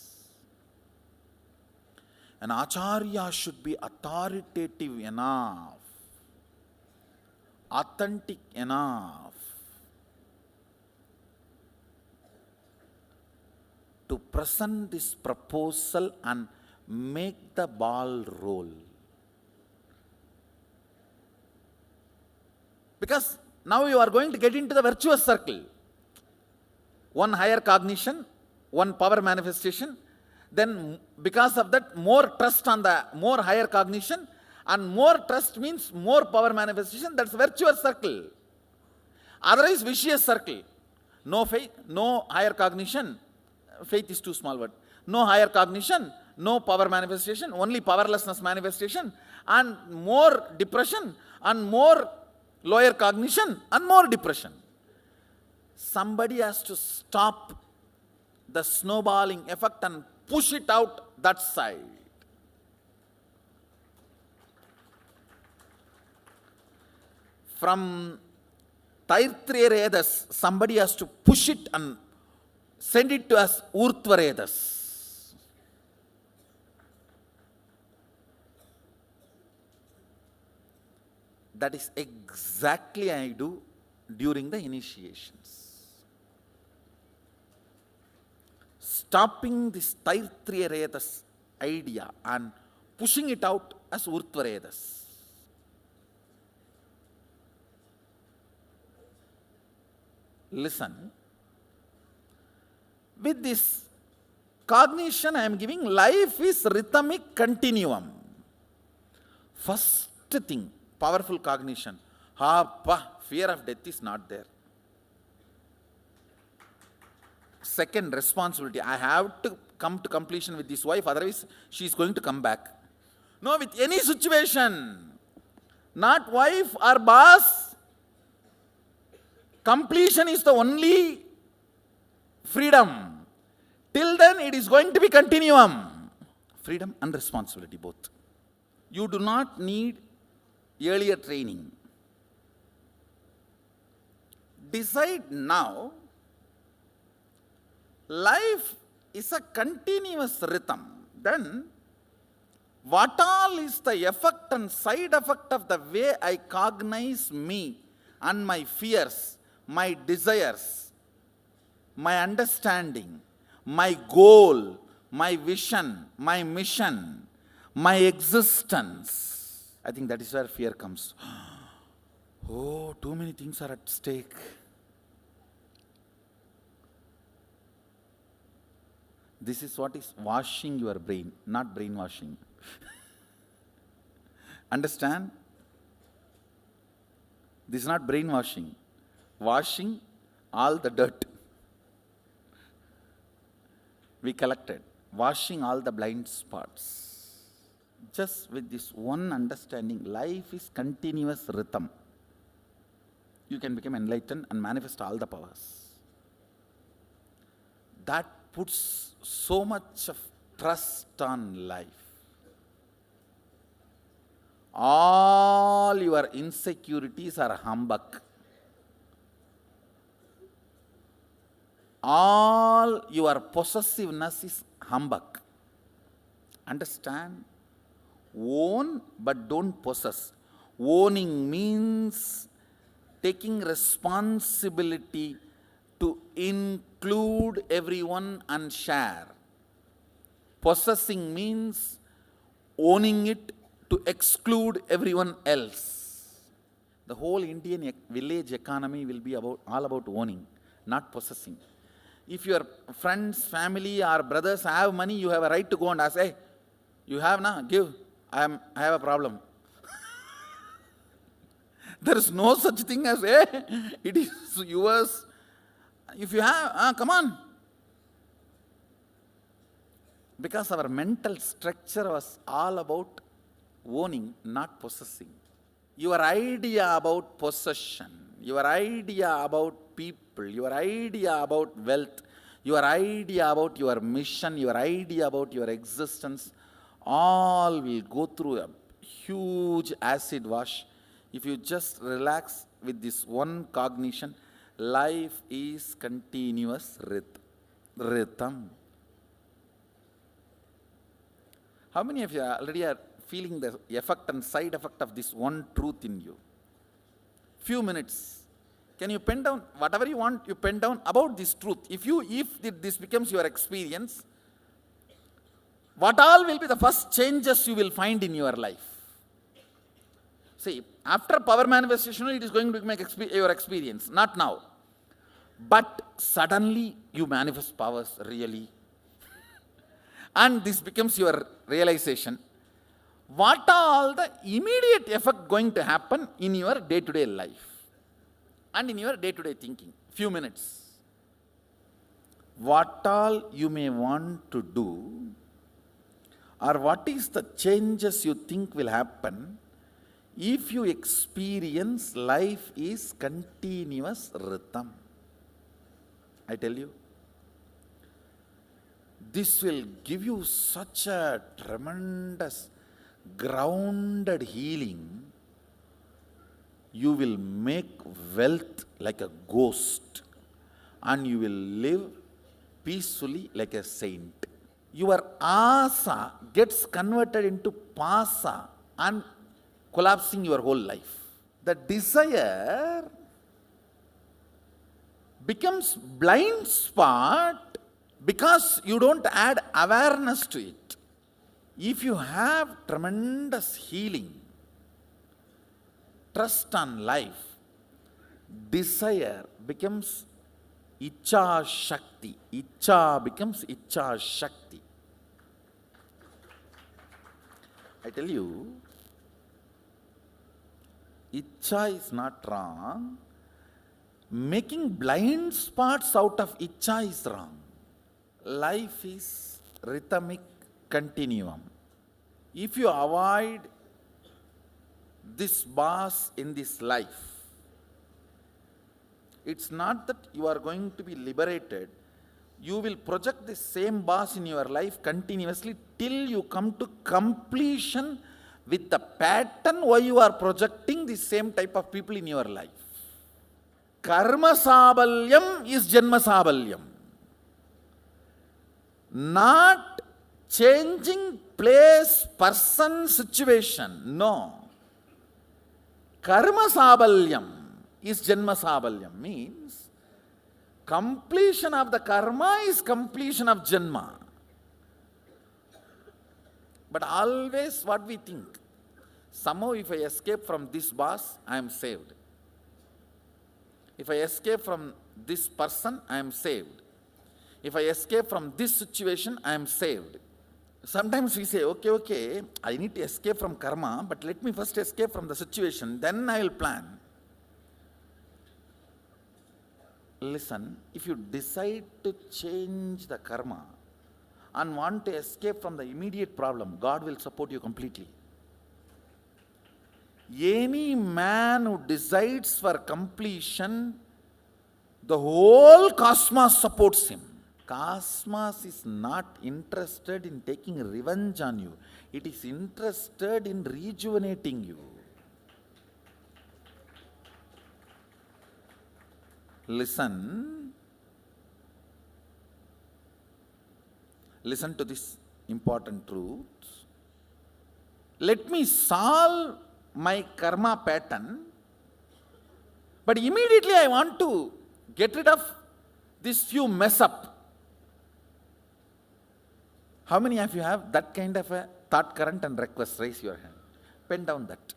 An Acharya should be authoritative enough, authentic enough to present this proposal and make the ball roll. Because now you are going to get into the virtuous circle. One higher cognition, one power manifestation, then because of that more trust on the more higher cognition, and more trust means more power manifestation. That's virtuous circle. Otherwise vicious circle. No faith, no higher cognition. Faith is too small word. No higher cognition, no power manifestation, only powerlessness manifestation, and more depression, and more lower cognition, and more depression. Somebody has to stop the snowballing effect and push it out that side. From Taittiriya-Redas, somebody has to push it and send it to us Urtva-Redas. That is exactly I do during the initiations. Stopping this Taittiriya-Redas idea and pushing it out as Urtva-Redas. Listen. With this cognition I am giving, life is rhythmic continuum. First thing, powerful cognition. Fear of death is not there. second, responsibility. I have to come to completion with this wife, otherwise she is going to come back. No, with any situation, not wife or boss, completion is the only freedom. Till then, it is going to be continuum. Freedom and responsibility both. You do not need earlier training. Decide now. Life is a continuous rhythm. Then, what all is the effect and side effect of the way I cognize me and my fears, my desires, my understanding, my goal, my vision, my mission, my existence? I think that is where fear comes. Oh, too many things are at stake. This is what is washing your brain, not brainwashing. Understand? This is not brainwashing. Washing all the dirt we collected. Washing all the blind spots. Just with this one understanding, life is continuous rhythm. You can become enlightened and manifest all the powers. That puts so much of trust on life. All your insecurities are humbug. All your possessiveness is humbug. Understand? Own but don't possess. Owning means taking responsibility to include everyone and share. Possessing means owning it to exclude everyone else. The whole Indian village economy will be all about owning, not possessing. If your friends, family or brothers have money, you have a right to go and ask, hey, you have na, give, I have a problem. There is no such thing as, hey, it is yours. If you have, come on. Because our mental structure was all about owning, not possessing. Your idea about possession, your idea about people, your idea about wealth, your idea about your mission, your idea about your existence, all will go through a huge acid wash. If you just relax with this one cognition, life is continuous rhythm. How many of you already are feeling the effect and side effect of this one truth in you? Few minutes. Can you pen down whatever you want? You pen down about this truth. If this becomes your experience, what all will be the first changes you will find in your life? See, after power manifestation, it is going to make your experience, not now. But suddenly you manifest powers really. And this becomes your realization. What all the immediate effect going to happen in your day-to-day life and in your day-to-day thinking? Few minutes. What all you may want to do, or what is the changes you think will happen if you experience life is continuous rhythm. I tell you, this will give you such a tremendous grounded healing. You will make wealth like a ghost and you will live peacefully like a saint. Your asa gets converted into pasa and collapsing your whole life. The desire becomes blind spot because you don't add awareness to it. If you have tremendous healing, trust on life, desire becomes Icha Shakti. Icha becomes Icha Shakti. I tell you, Icha is not wrong. Making blind spots out of Icha is wrong. life is rhythmic continuum. If you avoid this boss in this life, it's not that you are going to be liberated. You will project the same boss in your life continuously till you come to completion with the pattern why you are projecting the same type of people in your life. Karma sabalyam is janma sabalyam. Not changing place, person, situation. No. Karma sabalyam is janma sabalyam, means completion of the karma is completion of janma. But always what we think, somehow if I escape from this boss, I am saved. If I escape from this person, I am saved. If I escape from this situation, I am saved. Sometimes we say, okay, I need to escape from karma, but let me first escape from the situation, then I will plan. Listen, if you decide to change the karma and want to escape from the immediate problem, God will support you completely. Any man who decides for completion, the whole cosmos supports him. Cosmos is not interested in taking revenge on you. It is interested in rejuvenating you. Listen to this important truth. Let me solve my karma pattern, but immediately I want to get rid of this few mess up. How many of you have that kind of a thought current and request? Raise your hand. Pen down that.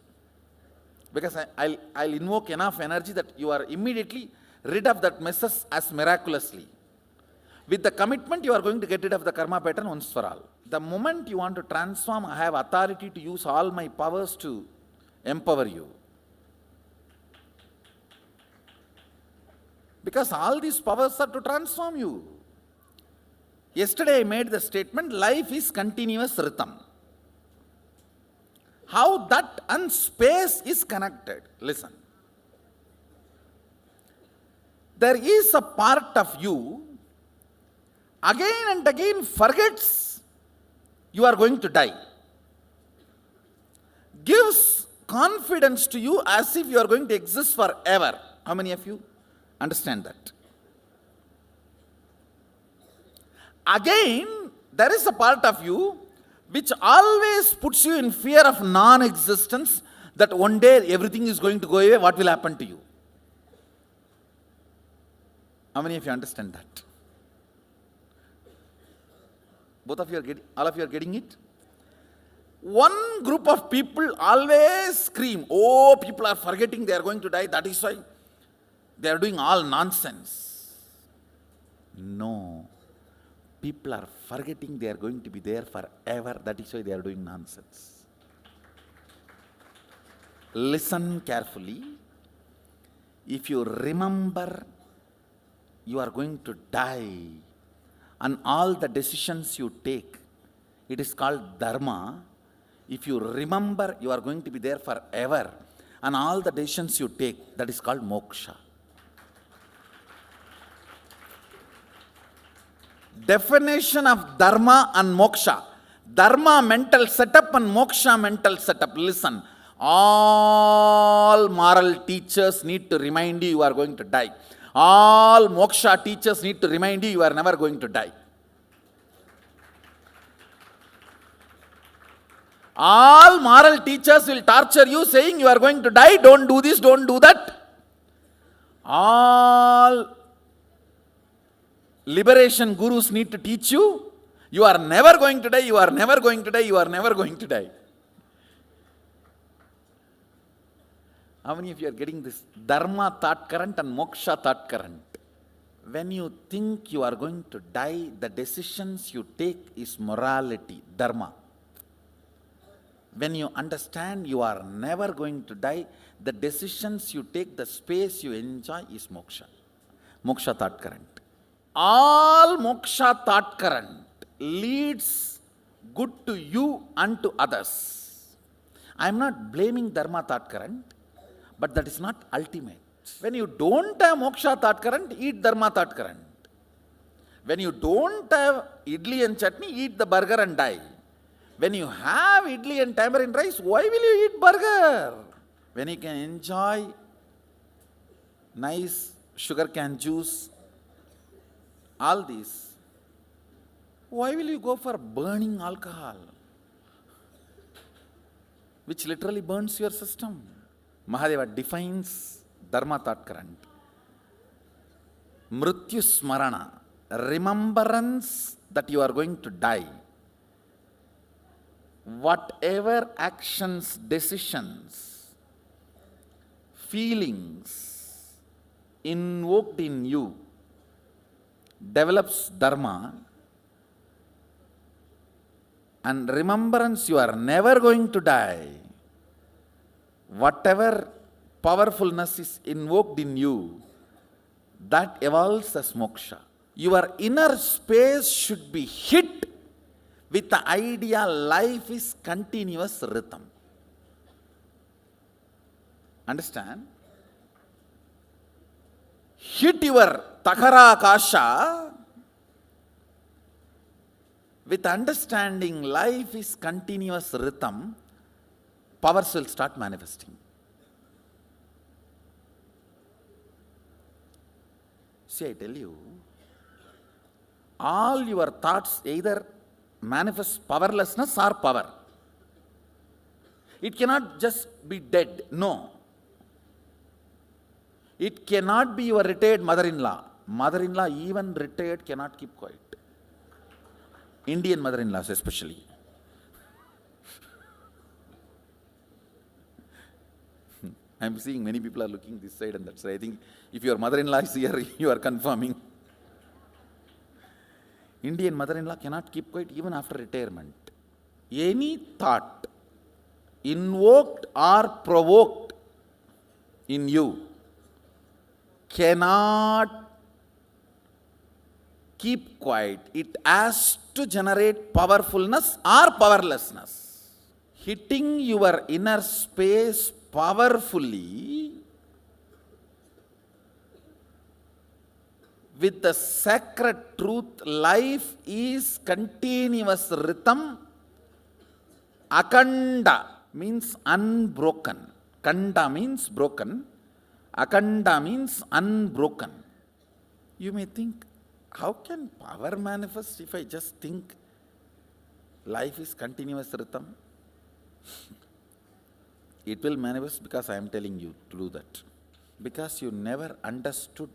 Because I'll invoke enough energy that you are immediately rid of that messes as miraculously. With the commitment, you are going to get rid of the karma pattern once for all. The moment you want to transform, I have authority to use all my powers to empower you. Because all these powers are to transform you. Yesterday I made the statement, life is continuous rhythm. How that and space is connected. Listen. There is a part of you again and again forgets you are going to die. Gives confidence to you as if you are going to exist forever. How many of you understand that? Again, there is a part of you which always puts you in fear of non-existence, that one day everything is going to go away, what will happen to you? How many of you understand that? Both of you are getting, all of you are getting it? One group of people always scream, oh, people are forgetting they are going to die, that is why they are doing all nonsense. No. People are forgetting they are going to be there forever, that is why they are doing nonsense. Listen carefully. If you remember you are going to die and all the decisions you take, it is called dharma. If you remember you are going to be there forever and all the decisions you take, that is called moksha. Definition of dharma and moksha. Dharma mental setup and moksha mental setup. Listen, all moral teachers need to remind you you are going to die. All moksha teachers need to remind you you are never going to die. All moral teachers will torture you saying you are going to die, don't do this, don't do that. All liberation gurus need to teach you, you are never going to die, you are never going to die, you are never going to die. How many of you are getting this dharma thought current and moksha thought current? When you think you are going to die, the decisions you take is morality, dharma. When you understand you are never going to die, the decisions you take, the space you enjoy is moksha. Moksha thought current. All all moksha thought current leads good to you and to others. I am not blaming dharma thought current, but that is not ultimate. When you don't have moksha thought current, eat dharma thought current. When you don't have idli and chutney, eat the burger and die. When you have idli and tamarind rice, why will you eat burger? When you can enjoy nice sugar cane juice, all these, why will you go for burning alcohol, which literally burns your system? Mahadeva defines dharma thought current. Mrityu smarana, remembrance that you are going to die. Whatever actions, decisions, feelings invoked in you develops dharma, and remembrance you are never going to die. Whatever powerfulness is invoked in you, that evolves as moksha. Your inner space should be hit with the idea life is continuous rhythm. Understand? Hit your takara kasha with understanding life is continuous rhythm, powers will start manifesting. See, I tell you, all your thoughts either manifest powerlessness or power. It cannot just be dead. No. It cannot be your retired mother-in-law. Mother-in-law, even retired, cannot keep quiet. Indian mother-in-laws especially. I am seeing many people are looking this side and that side. I think if your mother-in-law is here, you are confirming. Indian mother-in-law cannot keep quiet even after retirement. Any thought invoked or provoked in you cannot keep quiet. It has to generate powerfulness or powerlessness. Hitting your inner space powerfully with the sacred truth, life is continuous rhythm. Akanda means unbroken. Kanda means broken. Akanda means unbroken. You may think, how can power manifest if I just think life is continuous rhythm? It will manifest because I am telling you to do that. Because you never understood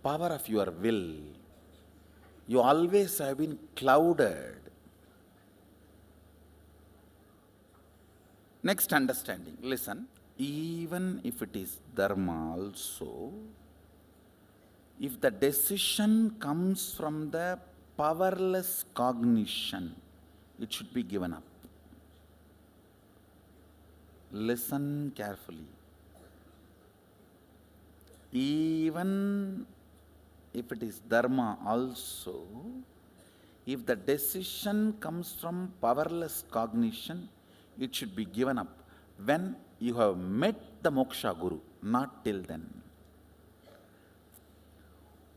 power of your will. You always have been clouded. Next understanding, listen. Even if it is dharma also, if the decision comes from the powerless cognition, it should be given up. Listen carefully. Even if it is dharma also, if the decision comes from powerless cognition, it should be given up when you have met the moksha guru, not till then.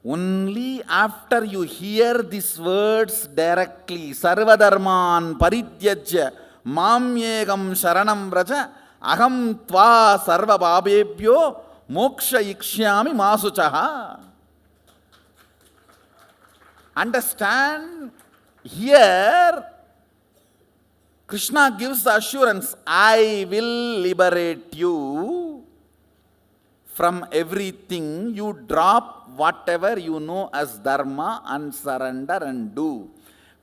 Only after you hear these words directly, sarvadharman parityajya mamyegam sharanam vraja aham tva sarva babebhyo moksha ikshyami masuchaha. Understand, here Krishna gives the assurance, I will liberate you from everything. You drop whatever you know as dharma and surrender and do.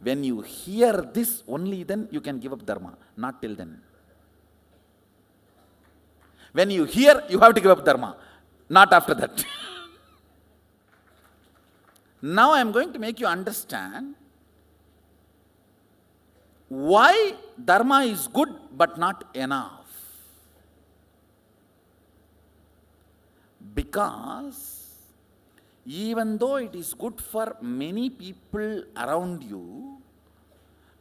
When you hear this, only then you can give up dharma, not till then. When you hear, you have to give up dharma, not after that. Now I am going to make you understand why dharma is good but not enough. Because even though it is good for many people around you,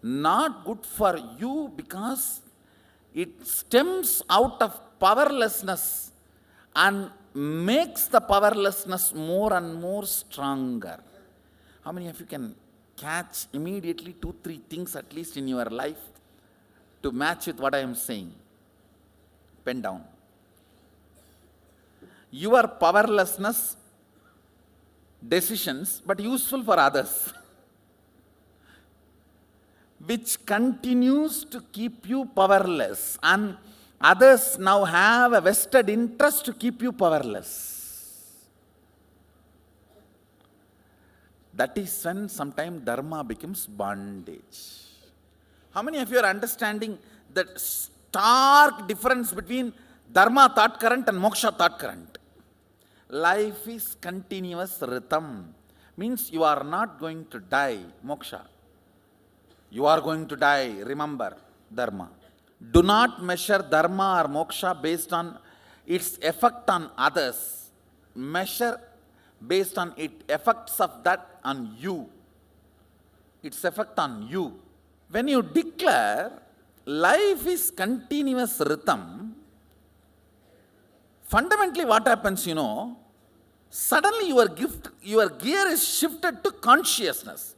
not good for you because it stems out of powerlessness and makes the powerlessness more and more stronger. How many of you can catch immediately 2-3 things at least in your life to match with what I am saying? Pen down. Your powerlessness decisions, but useful for others, which continues to keep you powerless, and others now have a vested interest to keep you powerless. That is when sometimes dharma becomes bondage. How many of you are understanding that stark difference between dharma thought current and moksha thought current? Life is continuous rhythm. Means you are not going to die, moksha. You are going to die, remember, dharma. Do not measure dharma or moksha based on its effect on others. Measure based on its effects of that on you. Its effect on you. When you declare life is continuous rhythm, fundamentally what happens, suddenly your gear is shifted to consciousness.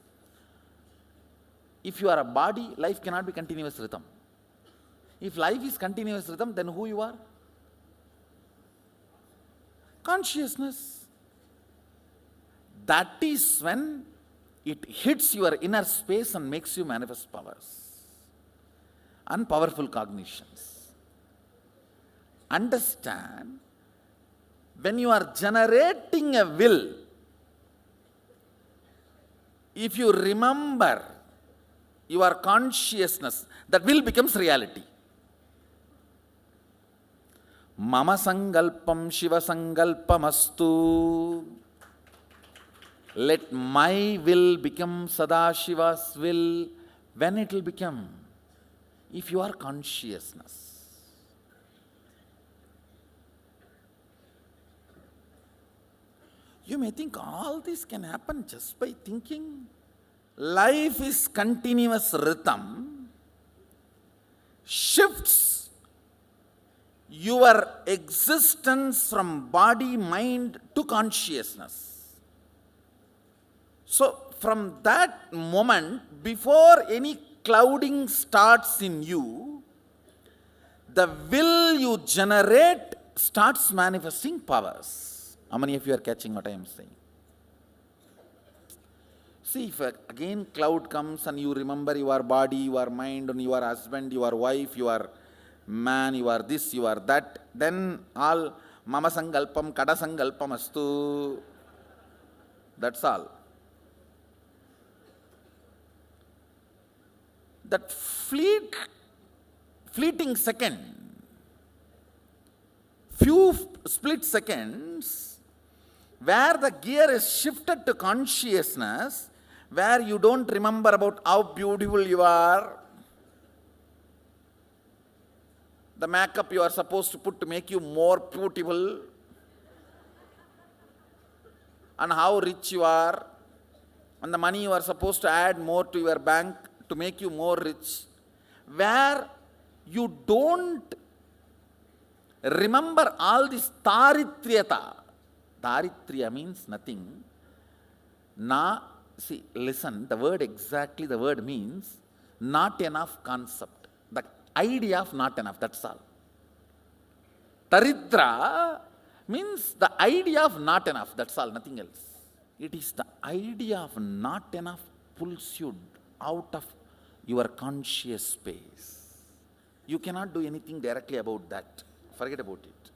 If you are a body, life cannot be continuous rhythm. If life is continuous rhythm, then who you are? Consciousness. That is when it hits your inner space and makes you manifest powers and powerful cognitions. Understand, when you are generating a will, if you remember your consciousness, that will becomes reality. Mama sangalpam Shiva sangalpamastu. Let my will become Sadashiva's will. When it will become? If you are consciousness. You may think all this can happen just by thinking. Life is continuous rhythm, shifts your existence from body, mind to consciousness. So from that moment, before any clouding starts in you, the will you generate starts manifesting powers. How many of you are catching what I am saying? See, if again cloud comes and you remember your body, your mind, and your husband, your wife, your man, you are this, you are that, then all mama sangalpam, kada sangalpam astu. That's all. That fleeting second, few split seconds, where the gear is shifted to consciousness, where you don't remember about how beautiful you are, the makeup you are supposed to put to make you more beautiful, and how rich you are, and the money you are supposed to add more to your bank to make you more rich, where you don't remember all this taritriyata. Daritriya means nothing. See, listen, the word means not enough concept. The idea of not enough, that's all. Taridra means the idea of not enough, that's all, nothing else. It is the idea of not enough pulls you out of your conscious space. You cannot do anything directly about that. Forget about it.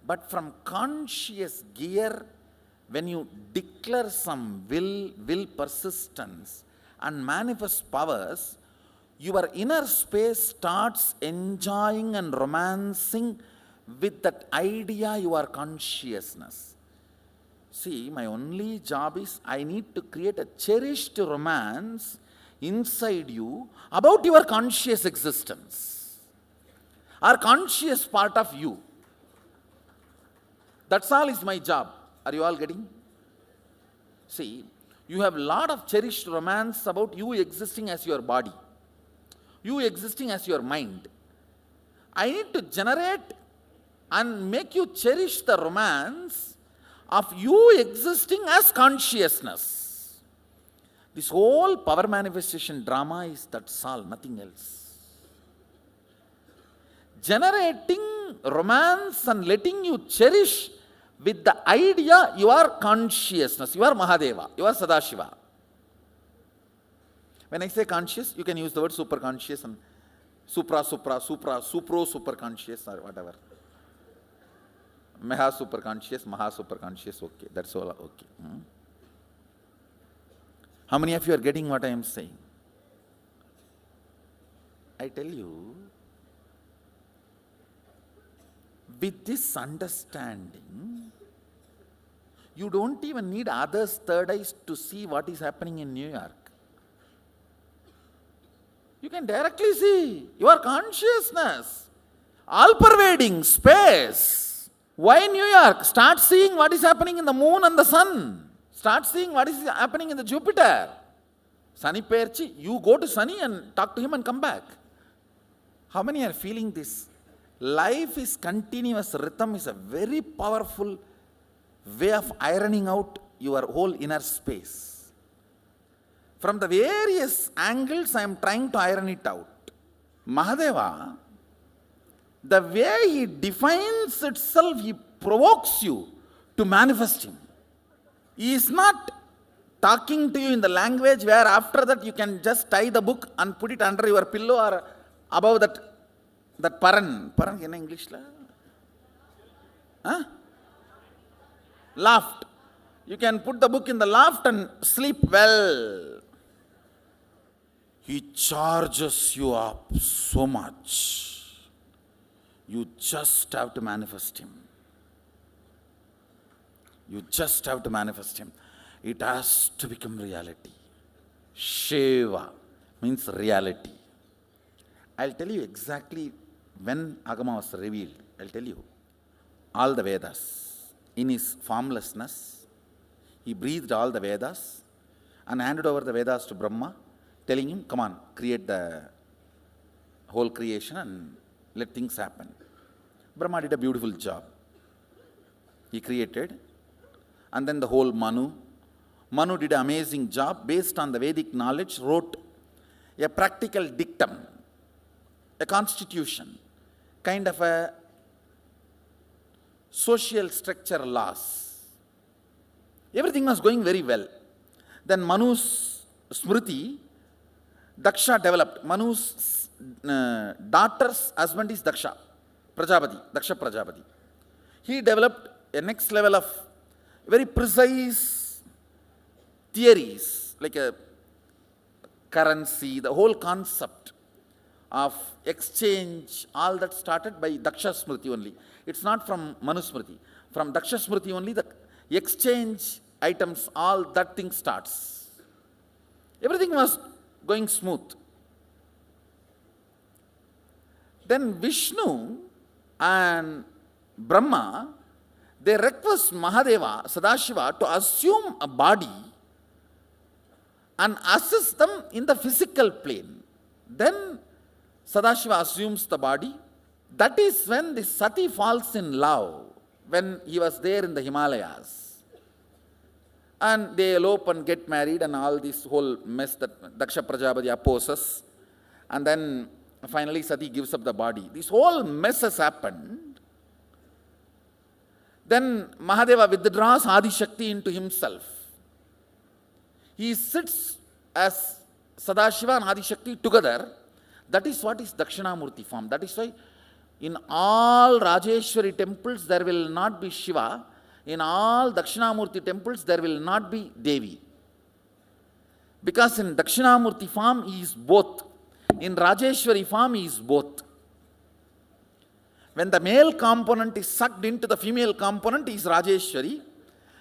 But from conscious gear, when you declare some will persistence and manifest powers, your inner space starts enjoying and romancing with that idea, your consciousness. See, my only job is I need to create a cherished romance inside you about your conscious existence or conscious part of you. That's all is my job. Are you all getting? See, you have a lot of cherished romance about you existing as your body, you existing as your mind. I need to generate and make you cherish the romance of you existing as consciousness. This whole power manifestation drama is that's all, nothing else. Generating romance and letting you cherish with the idea you are consciousness, you are Mahadeva, you are Sadashiva. When I say conscious, you can use the word superconscious and supro-superconscious or whatever. Maha superconscious, okay, that's all okay. How many of you are getting what I am saying? I tell you, with this understanding, you don't even need others' third eyes to see what is happening in New York. You can directly see your consciousness, all-pervading space. Why New York? Start seeing what is happening in the moon and the sun. Start seeing what is happening in the Jupiter. Sunny Perchi, you go to Sunny and talk to him and come back. How many are feeling this? Life is continuous rhythm is a very powerful way of ironing out your whole inner space. From the various angles, I am trying to iron it out. Mahadeva, the way he defines itself, he provokes you to manifest him. He is not talking to you in the language where after that you can just tie the book and put it under your pillow or above that paran in English la? Huh? Loft. You can put the book in the loft and sleep well. He charges you up so much. You just have to manifest him. You just have to manifest him. It has to become reality. Shiva means reality. I'll tell you exactly when Agama was revealed. I'll tell you. All the Vedas, in his formlessness, he breathed all the Vedas and handed over the Vedas to Brahma, telling him, come on, create the whole creation and let things happen. Brahma did a beautiful job. He created. And then the whole Manu did an amazing job based on the Vedic knowledge, wrote a practical dictum, a constitution, kind of a social structure laws. Everything was going very well. Then Manu's Smriti, Daksha developed. Manu's daughter's husband is Daksha Prajapati. He developed a next level of very precise theories, like a currency, the whole concept of exchange, all that started by Daksha Smriti only. It's not from Manu Smriti. From Daksha Smriti only the exchange items, all that thing starts. Everything was going smooth. Then Vishnu and Brahma, they request Mahadeva, Sadashiva, to assume a body and assist them in the physical plane. Then Sadashiva assumes the body. That is when the Sati falls in love, when he was there in the Himalayas. And they elope and get married and all this whole mess that Daksha Prajapati opposes. And then finally Sati gives up the body. This whole mess has happened. Then Mahadeva withdraws Adi-Shakti into himself. He sits as Sadashiva and Adi-Shakti together. That is what is Dakshinamurti form. That is why in all Rajeshwari temples there will not be Shiva. In all Dakshinamurti temples there will not be Devi. Because in Dakshinamurti form he is both. In Rajeshwari form he is both. When the male component is sucked into the female component, he is Rajeshwari.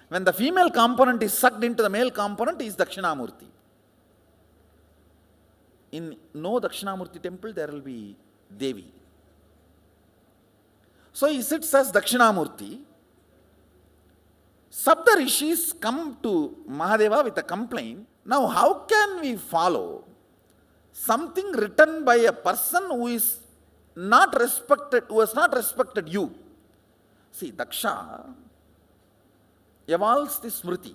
When the female component is sucked into the male component, he is Dakshinamurti. In no Dakshinamurti temple, there will be Devi. So he sits as Dakshinamurti. Sapta Rishis come to Mahadeva with a complaint. Now, how can we follow something written by a person who is not respected, who has not respected you? See, Daksha evolves the Smriti.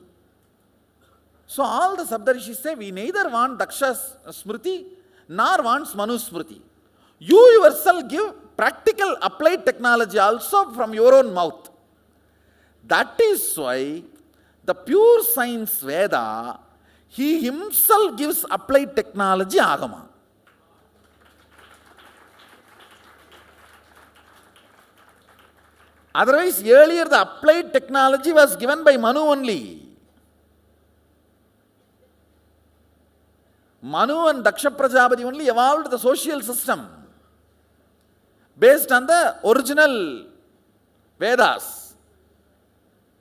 So all the Saptarishis say, we neither want Daksha's Smriti nor wants Manu's Smriti. You yourself give practical applied technology also from your own mouth. That is why the pure science Veda, he himself gives applied technology Agama. Otherwise, earlier the applied technology was given by Manu only. Manu and Daksha Prajapati only evolved the social system based on the original Vedas.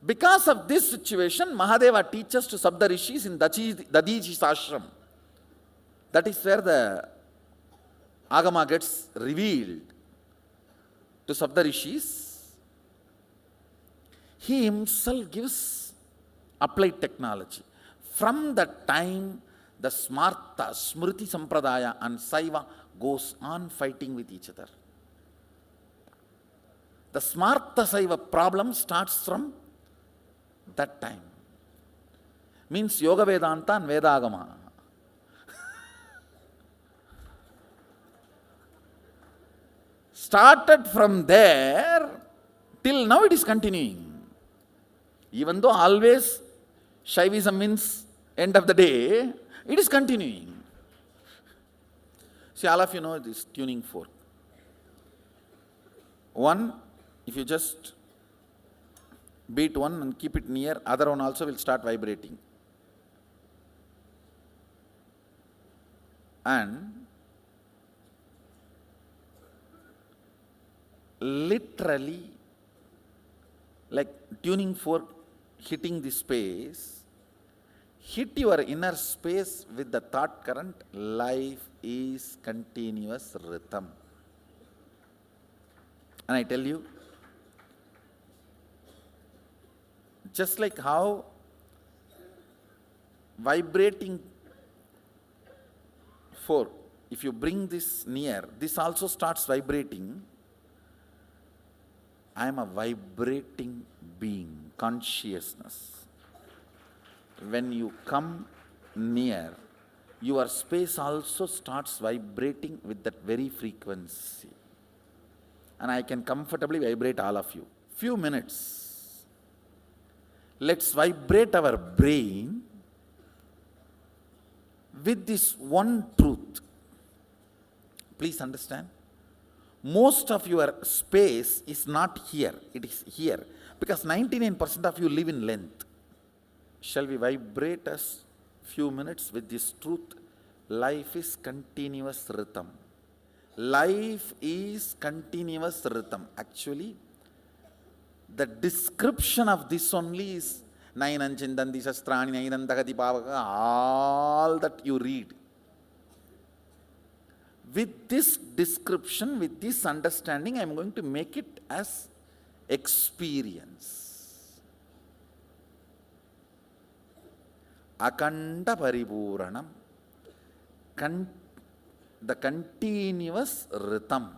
Because of this situation, Mahadeva teaches to Saptarishis in Dadiji Ashram. That is where the Agama gets revealed to Saptarishis. He himself gives applied technology. From that time, the Smarta, Smriti Sampradaya and Saiva goes on fighting with each other. The Smarta Saiva problem starts from that time. Means Yoga Vedanta and Vedagama. Started from there, till now it is continuing. Even though always Shaivism means end of the day, it is continuing. See, all of you know this tuning fork. One, if you just beat one and keep it near, other one also will start vibrating. And literally, like tuning fork hitting the space, hit your inner space with the thought current, life is continuous rhythm. And I tell you, just like how vibrating fork, if you bring this near, this also starts vibrating. I am a vibrating being, consciousness. When you come near, your space also starts vibrating with that very frequency. And I can comfortably vibrate all of you. Few minutes. Let's vibrate our brain with this one truth. Please understand. Most of your space is not here, it is here. Because 99% of you live in length. Shall we vibrate us few minutes with this truth? Life is continuous rhythm. Life is continuous rhythm. Actually, the description of this only is Nainam Chindanti Shastrani Nainam Dagati Pavaka, all that you read. With this description, with this understanding, I am going to make it as experience. Akanda Paripuranam, the continuous rhythm.